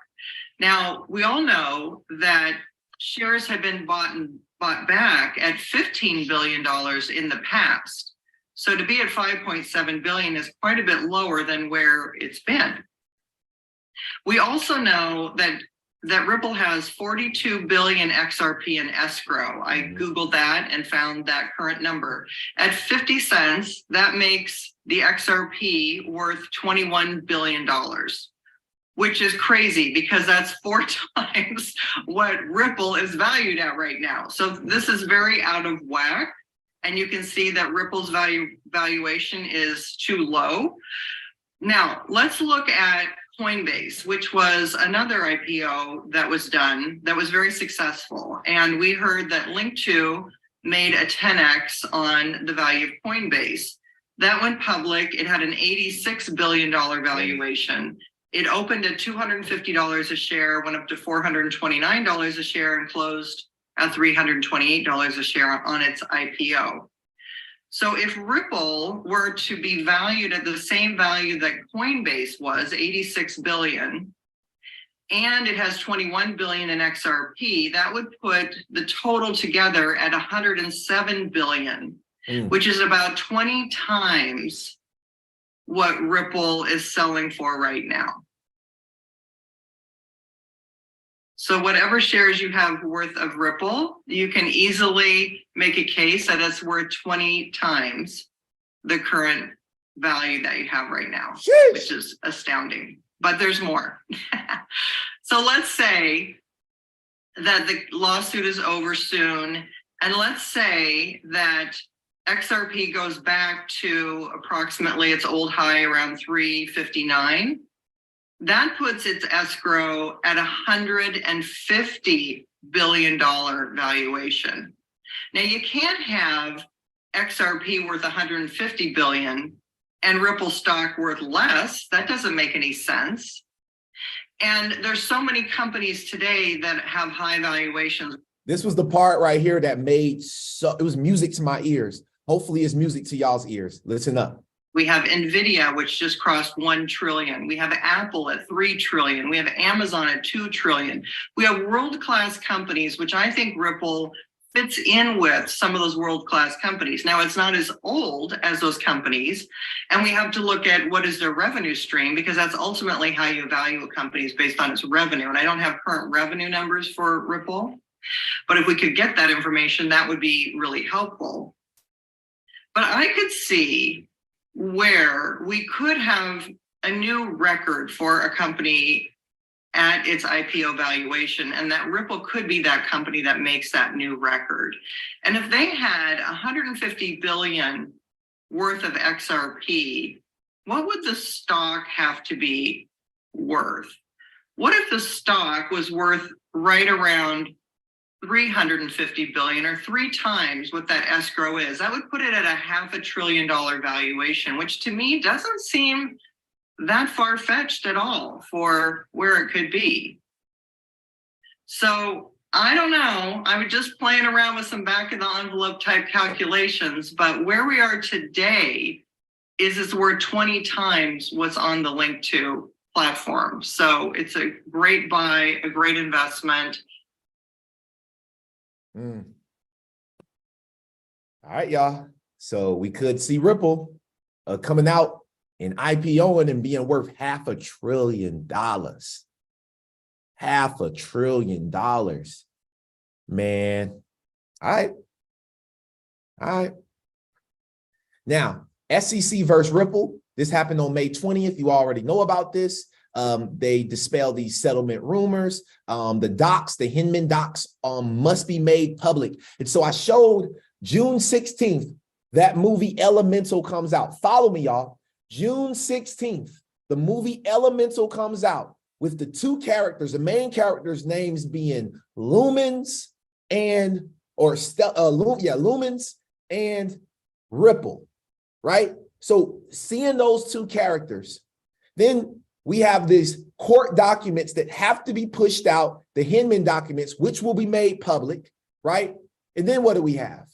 Now, we all know that shares have been bought back at $15 billion in the past. So to be at 5.7 billion is quite a bit lower than where it's been. We also know that Ripple has 42 billion XRP in escrow. I Googled that and found that current number. At 50 cents, that makes the XRP worth $21 billion, which is crazy because that's 4 times what Ripple is valued at right now. So this is very out of whack. And you can see that Ripple's valuation is too low. Now, let's look at Coinbase, which was another IPO that was done that was very successful. And we heard that Link2 made a 10x on the value of Coinbase. That went public. It had an $86 billion valuation. It opened at $250 a share, went up to $429 a share, and closed at $328 a share on its IPO. So if Ripple were to be valued at the same value that Coinbase was, 86 billion, and it has 21 billion in XRP, that would put the total together at 107 billion, which is about 20 times what Ripple is selling for right now. So whatever shares you have worth of Ripple, you can easily make a case that it's worth 20 times the current value that you have right now, which is astounding. But there's more. So let's say that the lawsuit is over soon, and let's say that XRP goes back to approximately its old high around 359. That puts its escrow at $150 billion valuation. Now, you can't have XRP worth 150 billion and Ripple stock worth less. That doesn't make any sense. And there's so many companies today that have high valuations. This was the part right here that made it was music to my ears. Hopefully it's music to y'all's ears. Listen up. We have NVIDIA, which just crossed 1 trillion. We have Apple at 3 trillion. We have Amazon at 2 trillion. We have world-class companies, which I think Ripple fits in with some of those world-class companies. Now, it's not as old as those companies, and we have to look at what is their revenue stream, because that's ultimately how you value a company, is based on its revenue. And I don't have current revenue numbers for Ripple, but if we could get that information, that would be really helpful. But I could see where we could have a new record for a company at its IPO valuation, and that Ripple could be that company that makes that new record. And if they had 150 billion worth of XRP, what would the stock have to be worth? What if the stock was worth right around 350 billion, or 3 times what that escrow is? That would put it at a $500 billion valuation, which to me doesn't seem that far-fetched at all for where it could be. So I don't know. I was just playing around with some back of the envelope type calculations, but where we are today is it's worth 20 times what's on the Link2 platform. So it's a great buy, a great investment. All right, y'all. So we could see Ripple coming out and IPOing and being worth $500 billion. $500 billion, man. All right. All right. Now, SEC versus Ripple. This happened on May 20th. You already know about this. They dispel these settlement rumors. The docs, the Hinman docs, must be made public. And so I showed June 16th, that movie Elemental comes out. Follow me, y'all. June 16th, the movie Elemental comes out with the two characters, the main characters' names being Lumens and Lumens and Ripple, right? So seeing those two characters, then we have these court documents that have to be pushed out, the Hinman documents, which will be made public, right? And then what do we have?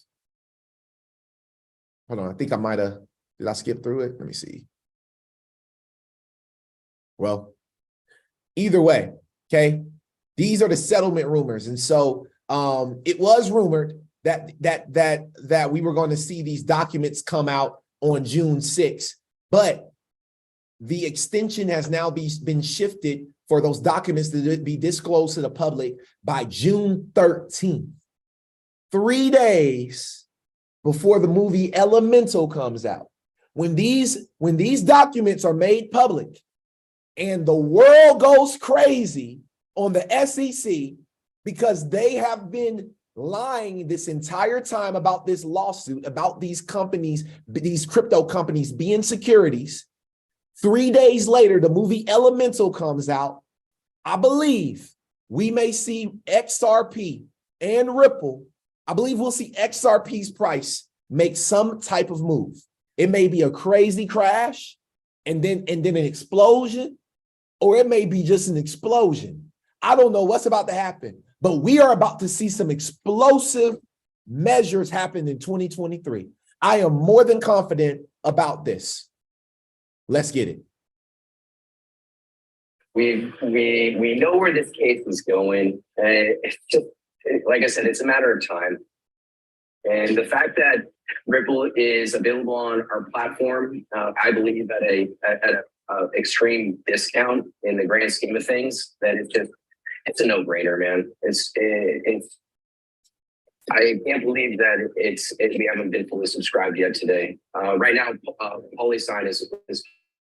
Hold on, I think I might have, did I skip through it? Let me see. Well, either way, okay, these are the settlement rumors. And so it was rumored that we were going to see these documents come out on June 6th, but the extension has now been shifted for those documents to be disclosed to the public by June 13th, 3 days before the movie Elemental comes out. When these documents are made public and the world goes crazy on the SEC because they have been lying this entire time about this lawsuit, about these companies, these crypto companies being securities. 3 days later, the movie Elemental comes out. I believe we may see XRP and Ripple. I believe we'll see XRP's price make some type of move. It may be a crazy crash and then an explosion, or it may be just an explosion. I don't know what's about to happen, but we are about to see some explosive measures happen in 2023. I am more than confident about this. Let's get it. We know where this case is going. It's just, like I said, it's a matter of time. And the fact that Ripple is available on our platform, I believe at a extreme discount in the grand scheme of things, that it's a no-brainer, man. I can't believe that we haven't been fully subscribed yet today. Right now, PolySign is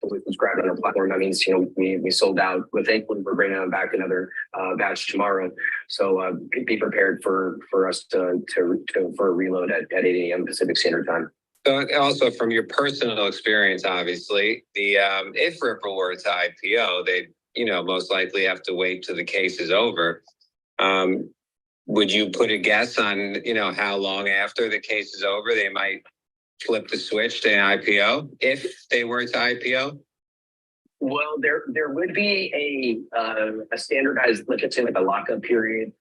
fully subscribed on our platform. That means, we sold out, but thankfully we're bringing on back another batch tomorrow. So be prepared for us for a reload at 8 a.m. Pacific Standard Time. So also from your personal experience, obviously, if Ripple were to IPO, they'd most likely have to wait till the case is over. Would you put a guess on how long after the case is over they might flip the switch to an IPO if they were to IPO? Well, there would be a standardized, let's say like a lockup period,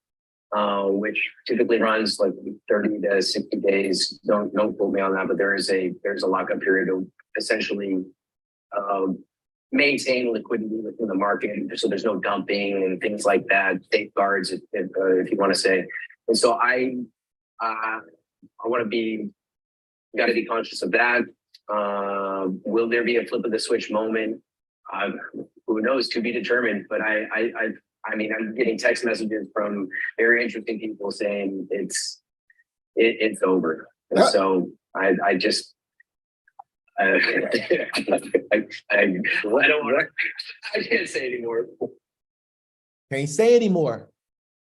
which typically runs like 30 to 60 days. Don't quote me on that, but there's a lockup period to essentially maintain liquidity within the market, so there's no dumping and things like that, safeguards, if you want to say. And so I want to be, got to be conscious of that. Will there be a flip of the switch moment? Who knows, to be determined. But I mean, I'm getting text messages from very interesting people saying it's over. And so I just. I don't want to. I can't say anymore. Can't say anymore.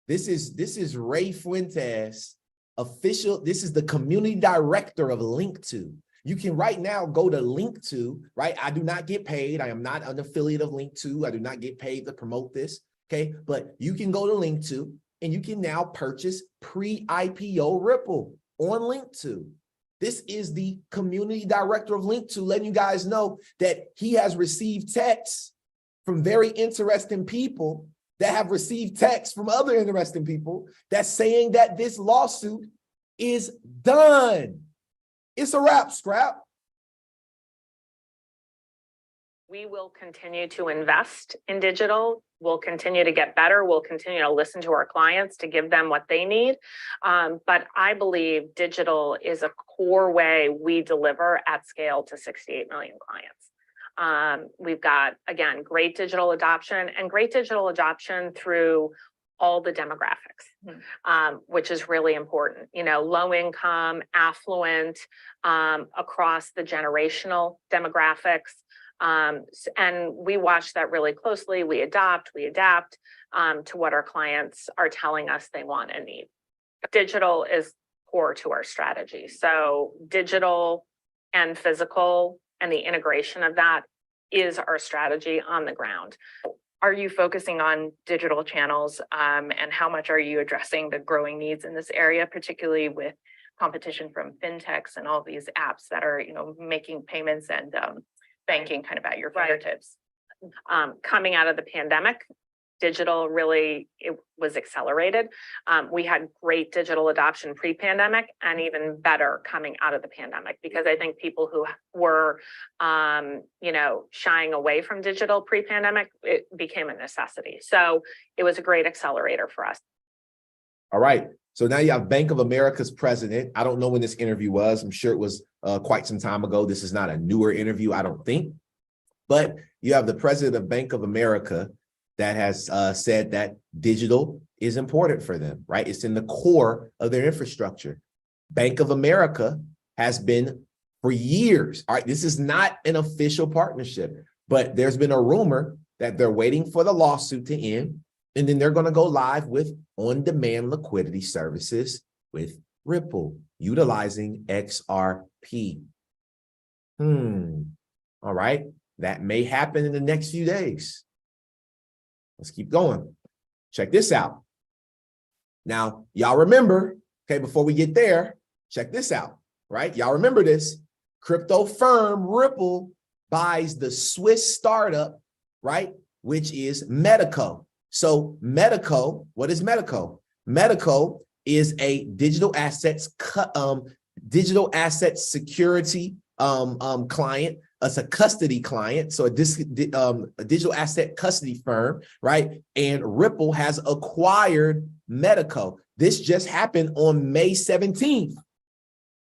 This is Ray Fuentes, official. This is the community director of Link2. You can right now go to Link2, right? I do not get paid. I am not an affiliate of Link2. I do not get paid to promote this. Okay, but you can go to Link2 and you can now purchase pre-IPO Ripple on Link2. This is the community director of Link2 letting you guys know that he has received texts from very interesting people that have received texts from other interesting people that's saying that this lawsuit is done. It's a wrap, Scrap. We will continue to invest in digital. We'll continue to get better. We'll continue to listen to our clients to give them what they need. But I believe digital is a core way we deliver at scale to 68 million clients. We've got, again, great digital adoption and great digital adoption through all the demographics, which is really important. You know, low income, affluent, across the generational demographics. And we watch that really closely. We adapt to what our clients are telling us they want and need. Digital is core to our strategy. So digital and physical and the integration of that is our strategy on the ground. Are you focusing on digital channels, and how much are you addressing the growing needs in this area, particularly with competition from fintechs and all these apps that are, you know, making payments and banking kind of at your fingertips? Coming out of the pandemic, digital really, it was accelerated. We had great digital adoption pre-pandemic and even better coming out of the pandemic, because I think people who were, you know, shying away from digital pre-pandemic, it became a necessity. So it was a great accelerator for us. All right. So now you have Bank of America's president. I don't know when this interview was. I'm sure it was quite some time ago. This is not a newer interview, I don't think. But you have the president of Bank of America that has said that digital is important for them, right? It's in the core of their infrastructure. Bank of America has been for years, all right, this is not an official partnership, but there's been a rumor that they're waiting for the lawsuit to end, and then they're going to go live with on-demand liquidity services with Ripple, utilizing XRP. All right, that may happen in the next few days. Let's keep going. Check this out. Now, y'all remember, okay, before we get there, check this out, right? Y'all remember this. Crypto firm Ripple buys the Swiss startup, right, which is Medico. So Medico, what is Medico? Medico is a digital assets security client. It's a custody client, so a digital asset custody firm, right? And Ripple has acquired Medico. This just happened on May 17th.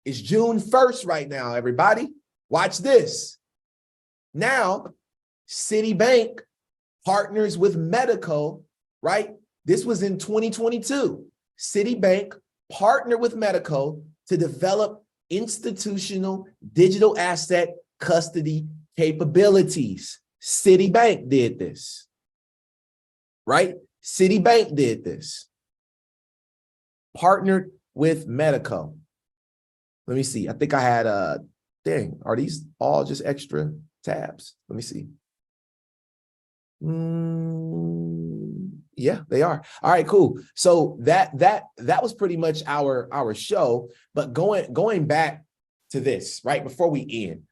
It's June 1st right now, everybody. Watch this. Now, Citibank partners with Medico, right? This was in 2022. Citibank partnered with Medico to develop institutional digital asset custody capabilities. Citibank did this, right? Citibank did this. Partnered with Medico. Let me see. I think I had dang, are these all just extra tabs? Let me see. Yeah, they are. All right, cool. So that was pretty much our show. But going back to this, right, before we end.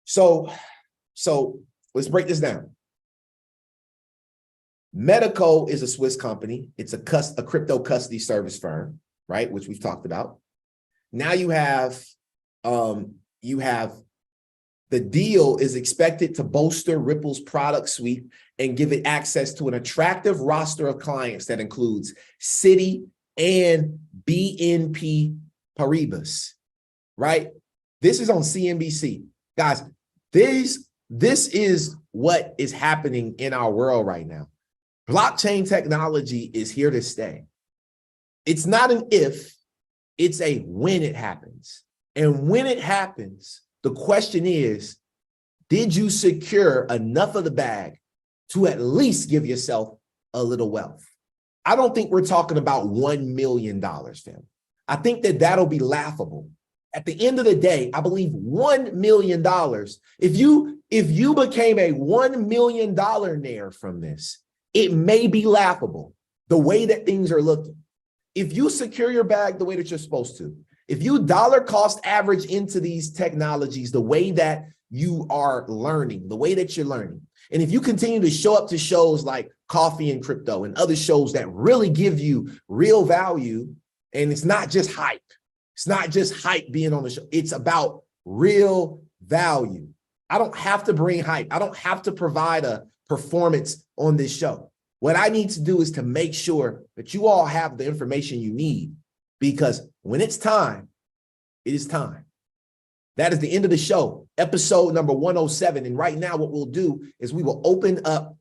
So let's break this down. Medico is a Swiss company. It's a crypto custody service firm, right, which we've talked about. Now you have the deal is expected to bolster Ripple's product suite and give it access to an attractive roster of clients that includes Citi and BNP Paribas, right? This is on CNBC. Guys, this is what is happening in our world right now. Blockchain technology is here to stay. It's not an if, it's a when it happens. And when it happens, the question is, did you secure enough of the bag to at least give yourself a little wealth? I don't think we're talking about $1 million, fam. I think that that'll be laughable. At the end of the day, I believe $1 million, if you became a $1 million-naire from this, it may be laughable the way that things are looking. If you secure your bag the way that you're supposed to, if you dollar cost average into these technologies the way that you are learning, the way that you're learning, and if you continue to show up to shows like Coffee and Crypto and other shows that really give you real value, and it's not just hype. It's not just hype being on the show. It's about real value. I don't have to bring hype. I don't have to provide a performance on this show. What I need to do is to make sure that you all have the information you need, because when it's time, it is time. That is the end of the show, episode number 107. And right now what we'll do is we will open up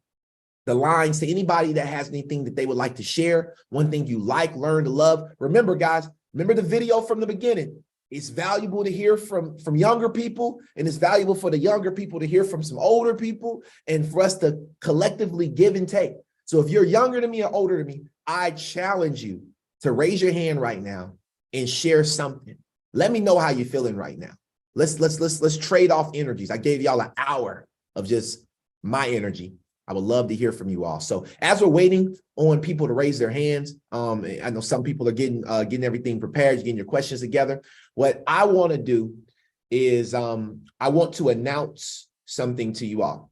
the lines to anybody that has anything that they would like to share, one thing you like, learn to love. Remember, guys, remember the video from the beginning. It's valuable to hear from younger people, and it's valuable for the younger people to hear from some older people and for us to collectively give and take. So if you're younger than me or older than me, I challenge you to raise your hand right now and share something. Let me know how you're feeling right now. Let's trade off energies. I gave y'all an hour of just my energy. I would love to hear from you all. So as we're waiting on people to raise their hands, I know some people are getting everything prepared, getting your questions together. What I want to do is I want to announce something to you all.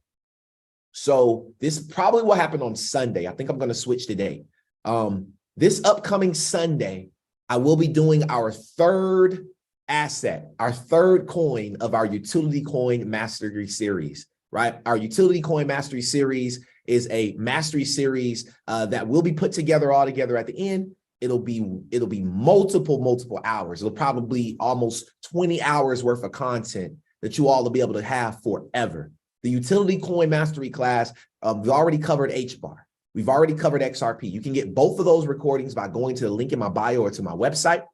So this probably will happen on Sunday. I think I'm going to switch the date. This upcoming Sunday, I will be doing our third asset, our third coin of our Utility Coin Mastery Series. Right? Our Utility Coin Mastery Series is a mastery series that will be put together all together at the end. It'll be multiple hours. It'll probably almost 20 hours worth of content that you all will be able to have forever. The Utility Coin Mastery class, we've already covered hbar. We've already covered XRP. You can get both of those recordings by going to the link in my bio or to my website.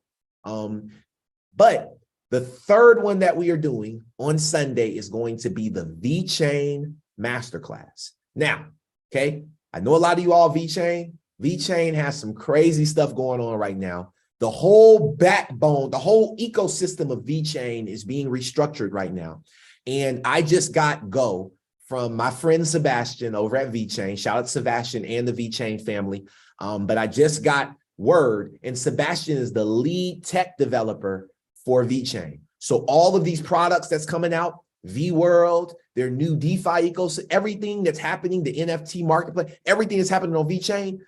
But the third one that we are doing on Sunday is going to be the VeChain Masterclass. Now, okay, I know a lot of you all VeChain. VeChain has some crazy stuff going on right now. The whole backbone, the whole ecosystem of VeChain is being restructured right now. And I just got go from my friend Sebastian over at VeChain. Shout out to Sebastian and the VeChain family. But I just got word, and Sebastian is the lead tech developer for VeChain. So all of these products that's coming out, VWorld, their new DeFi ecosystem, everything that's happening, the NFT marketplace, everything that's happening on VeChain,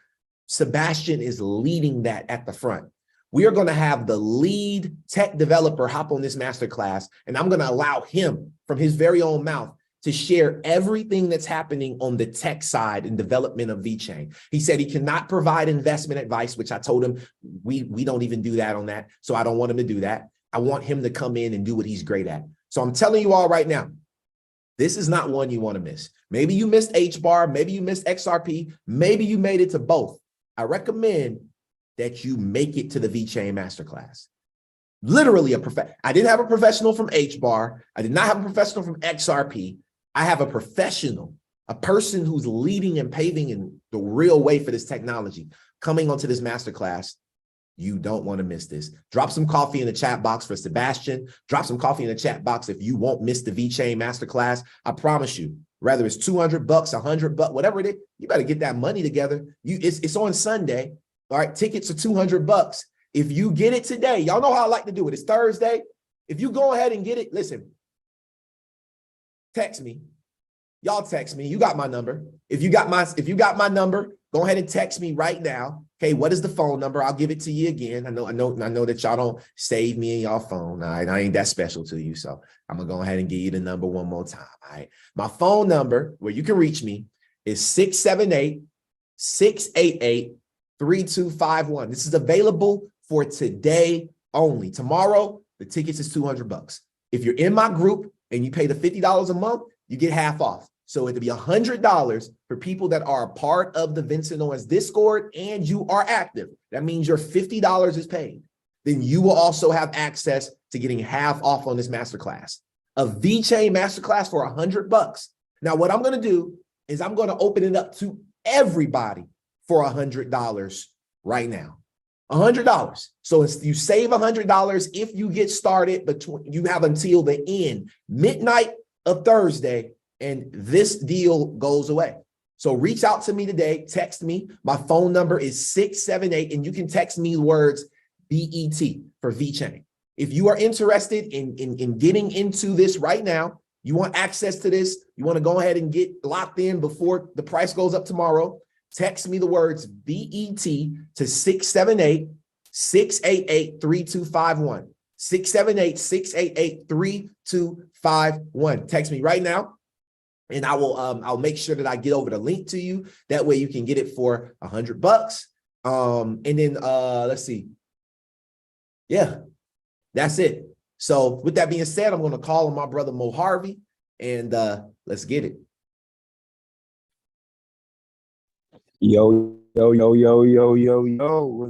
Sebastian is leading that at the front. We are going to have the lead tech developer hop on this masterclass, and I'm going to allow him from his very own mouth to share everything that's happening on the tech side and development of VeChain. He said he cannot provide investment advice, which I told him we don't even do that on that. So I don't want him to do that. I want him to come in and do what he's great at. So I'm telling you all right now, this is not one you want to miss. Maybe you missed hbar, maybe you missed XRP, maybe you made it to both. I recommend that you make it to the VeChain Masterclass. Literally I didn't have a professional from hbar. I did not have a professional from XRP. I have a professional, a person who's leading and paving in the real way for this technology coming onto this masterclass. You don't want to miss this. Drop some coffee in the chat box for Sebastian. Drop some coffee in the chat box if you won't miss the VeChain Masterclass. I promise you, whether it's $200, $100, whatever it is, you better get that money together. It's on Sunday. All right, tickets are $200. If you get it today, y'all know how I like to do it. It's Thursday. If you go ahead and get it, listen, text me. Y'all text me. You got my number. If you got my number, go ahead and text me right now. Okay, what is the phone number? I'll give it to you again. I know that y'all don't save me in y'all phone. All right, I ain't that special to you. So I'm gonna go ahead and give you the number one more time. All right. My phone number where you can reach me is 678-688-3251. This is available for today only. Tomorrow, the tickets is $200. If you're in my group and you pay the $50 a month, you get half off. So it'll be $100 for people that are a part of the Vincent Owens Discord and you are active. That means your $50 is paid. Then you will also have access to getting half off on this masterclass. A VeChain masterclass for $100. Now, what I'm going to do is I'm going to open it up to everybody for $100 right now. $100. So you save $100 if you get started, but you have until the end, midnight of Thursday, and this deal goes away. So reach out to me today, text me. My phone number is 678, and you can text me the words BET for VeChain. If you are interested in getting into this right now, you want access to this, you want to go ahead and get locked in before the price goes up tomorrow, text me the words BET to 678-688-3251. 678-688-3251. Text me right now. And I'll make sure that I get over the link to you. That way you can get it for $100. And then let's see. Yeah, that's it. So with that being said, I'm going to call on my brother Mo Harvey, and let's get it. Yo, what's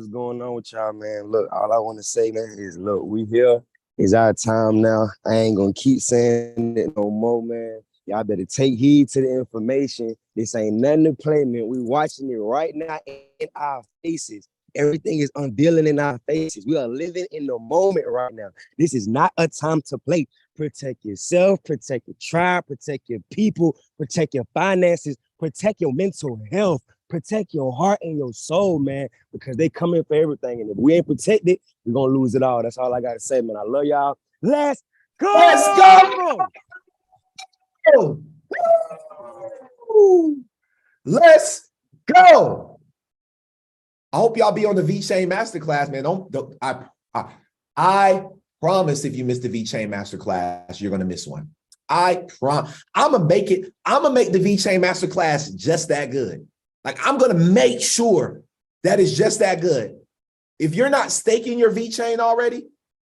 going on with y'all, man? Look, all I want to say, man, is look, we here. It's our time now. I ain't gonna keep saying it no more, man. Y'all better take heed to the information. This ain't nothing to play, man. We watching it right now in our faces. Everything is unveiling in our faces. We are living in the moment right now. This is not a time to play. Protect yourself, protect your tribe, protect your people, protect your finances, protect your mental health, protect your heart and your soul, man, because they come in for everything. And if we ain't protected, we're gonna lose it all. That's all I gotta say, man. I love y'all. Let's go! Let's go! Let's go! I hope y'all be on the V-Chain Masterclass, man. I promise if you missed the V-Chain Masterclass, you're gonna miss one. I promise. I'm gonna make the V-Chain Masterclass just that good. Like, I'm gonna make sure that it's just that good. If you're not staking your V-Chain already,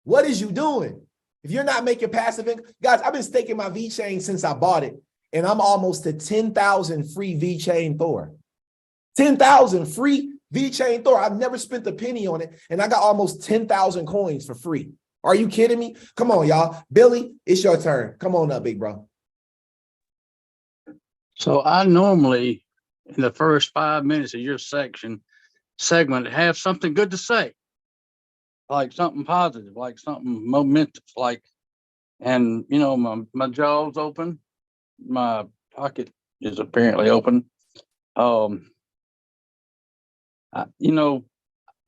what is you doing? If you're not making passive income, guys, I've been staking my V-Chain since I bought it, and I'm almost to 10,000 free V-Chain Thor. 10,000 free V-Chain Thor. I've never spent a penny on it, and I got almost 10,000 coins for free. Are you kidding me? Come on, y'all. Billy, it's your turn. Come on up, big bro. So I normally, in the first 5 minutes of your segment, have something good to say, like something positive, like something momentous, and you know, my jaw's open, my pocket is apparently open.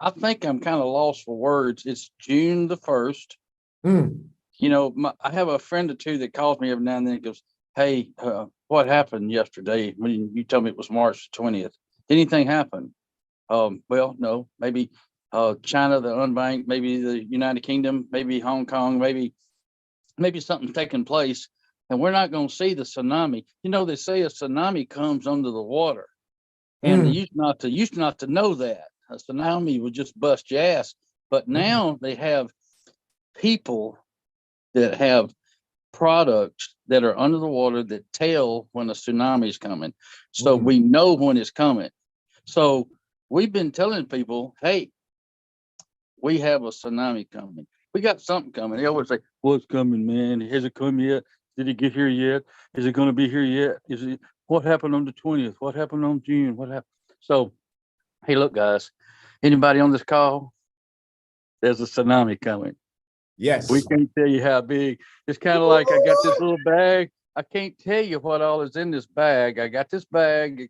I think I'm kind of lost for words. It's June the 1st. You know, I have a friend or two that calls me every now and then and goes, hey, what happened yesterday when you told me it was March 20th? Did anything happen? Well, no, maybe China, the unbanked, maybe the United Kingdom, maybe Hong Kong, maybe something taking place, and we're not going to see the tsunami. You know, they say a tsunami comes under the water, and they used not to know that. A tsunami would just bust your ass. But now they have people that have products that are under the water that tell when a tsunami is coming. So we know when it's coming. So we've been telling people, hey, we have a tsunami coming. We got something coming. They always say, what's coming, man? Has it come yet? Did it get here yet? Is it going to be here yet? What happened on the 20th? What happened on June? What happened? So, hey, look, guys, anybody on this call? There's a tsunami coming. Yes. We can't tell you how big. It's kind of like I got this little bag. I can't tell you what all is in this bag. I got this bag.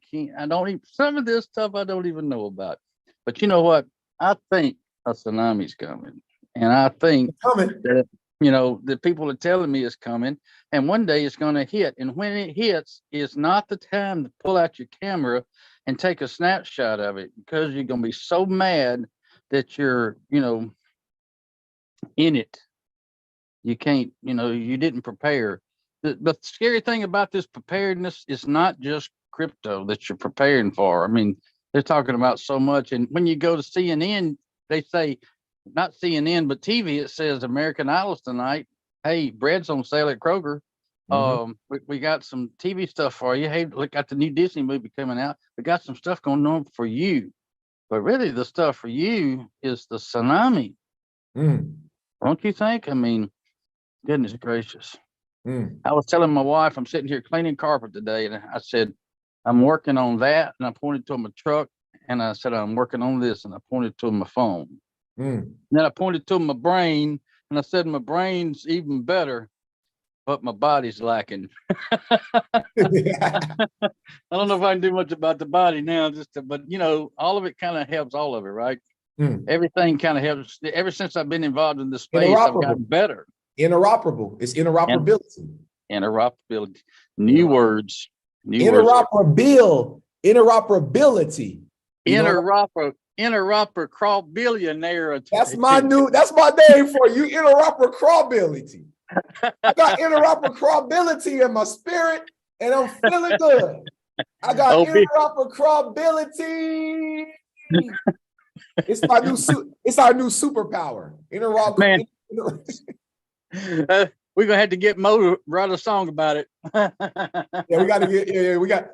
Some of this stuff I don't even know about. But you know what? I think a tsunami's coming. And I think that, you know, the people are telling me it's coming. And one day it's going to hit. And when it hits, it's not the time to pull out your camera and take a snapshot of it, because you're going to be so mad that you're, you know, in it. You can't, you know, you didn't prepare. The scary thing about this preparedness is not just crypto that you're preparing for. I mean, they're talking about so much. And when you go to CNN, they say, not CNN, but TV, it says American Idol's tonight. Hey, bread's on sale at Kroger. We got some TV stuff for you. Hey, look, got the new Disney movie coming out. We got some stuff going on for you. But really, the stuff for you is the tsunami. Don't you think? I mean, goodness gracious. I was telling my wife, I'm sitting here cleaning carpet today, and I said, I'm working on that. And I pointed to my truck, and I said, I'm working on this, and I pointed to my phone. And then I pointed to my brain, and I said, my brain's even better, but my body's lacking. I don't know if I can do much about the body now, but you know, all of it kind of helps all of it, right? Everything kind of helps. Ever since I've been involved in this space, I've gotten better. Interoperable. It's interoperability. Interoperability. New words. Interoperability. Interoper crawl billionaire. That's my name for you. Interoperability. I got interoperability in my spirit, and I'm feeling good. I got interoperability. It's our new superpower. We're gonna have to get Mo to write a song about it. Yeah, we got to get. Yeah, we got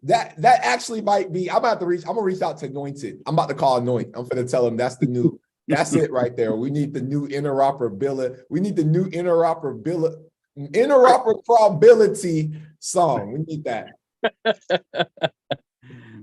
that. That actually might be. I'm gonna reach out to Anointed. I'm about to call Anoint. I'm gonna tell him that's the new. That's it right there. We need the new interoperability. We need the new interoperability song. We need that.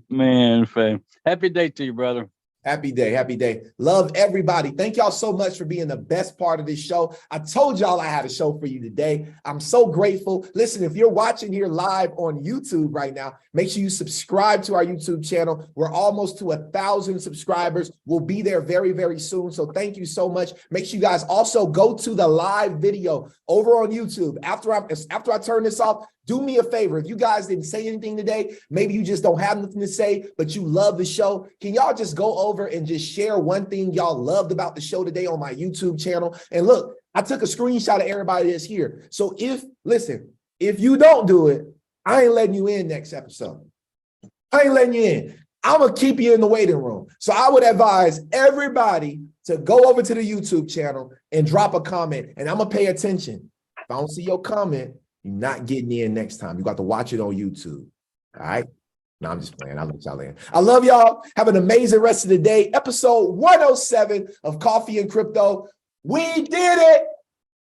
Man, fam. Happy day to you, brother. Happy day. Happy day. Love everybody. Thank y'all so much for being the best part of this show. I told y'all I had a show for you today. I'm so grateful. Listen, if you're watching here live on YouTube right now, make sure you subscribe to our YouTube channel. We're almost to 1,000 subscribers. We'll be there very, very soon. So thank you so much. Make sure you guys also go to the live video over on YouTube. After I turn this off, do me a favor. If you guys didn't say anything today, maybe you just don't have nothing to say, but you love the show. Can y'all just go over and just share one thing y'all loved about the show today on my YouTube channel? And look, I took a screenshot of everybody that's here. So if you don't do it, I ain't letting you in next episode. I ain't letting you in. I'm going to keep you in the waiting room. So I would advise everybody to go over to the YouTube channel and drop a comment, and I'm going to pay attention. If I don't see your comment, you're not getting in next time. You got to watch it on YouTube. All right? No, I'm just playing. I'll let y'all in. I love y'all. Have an amazing rest of the day. Episode 107 of Coffee and Crypto. We did it.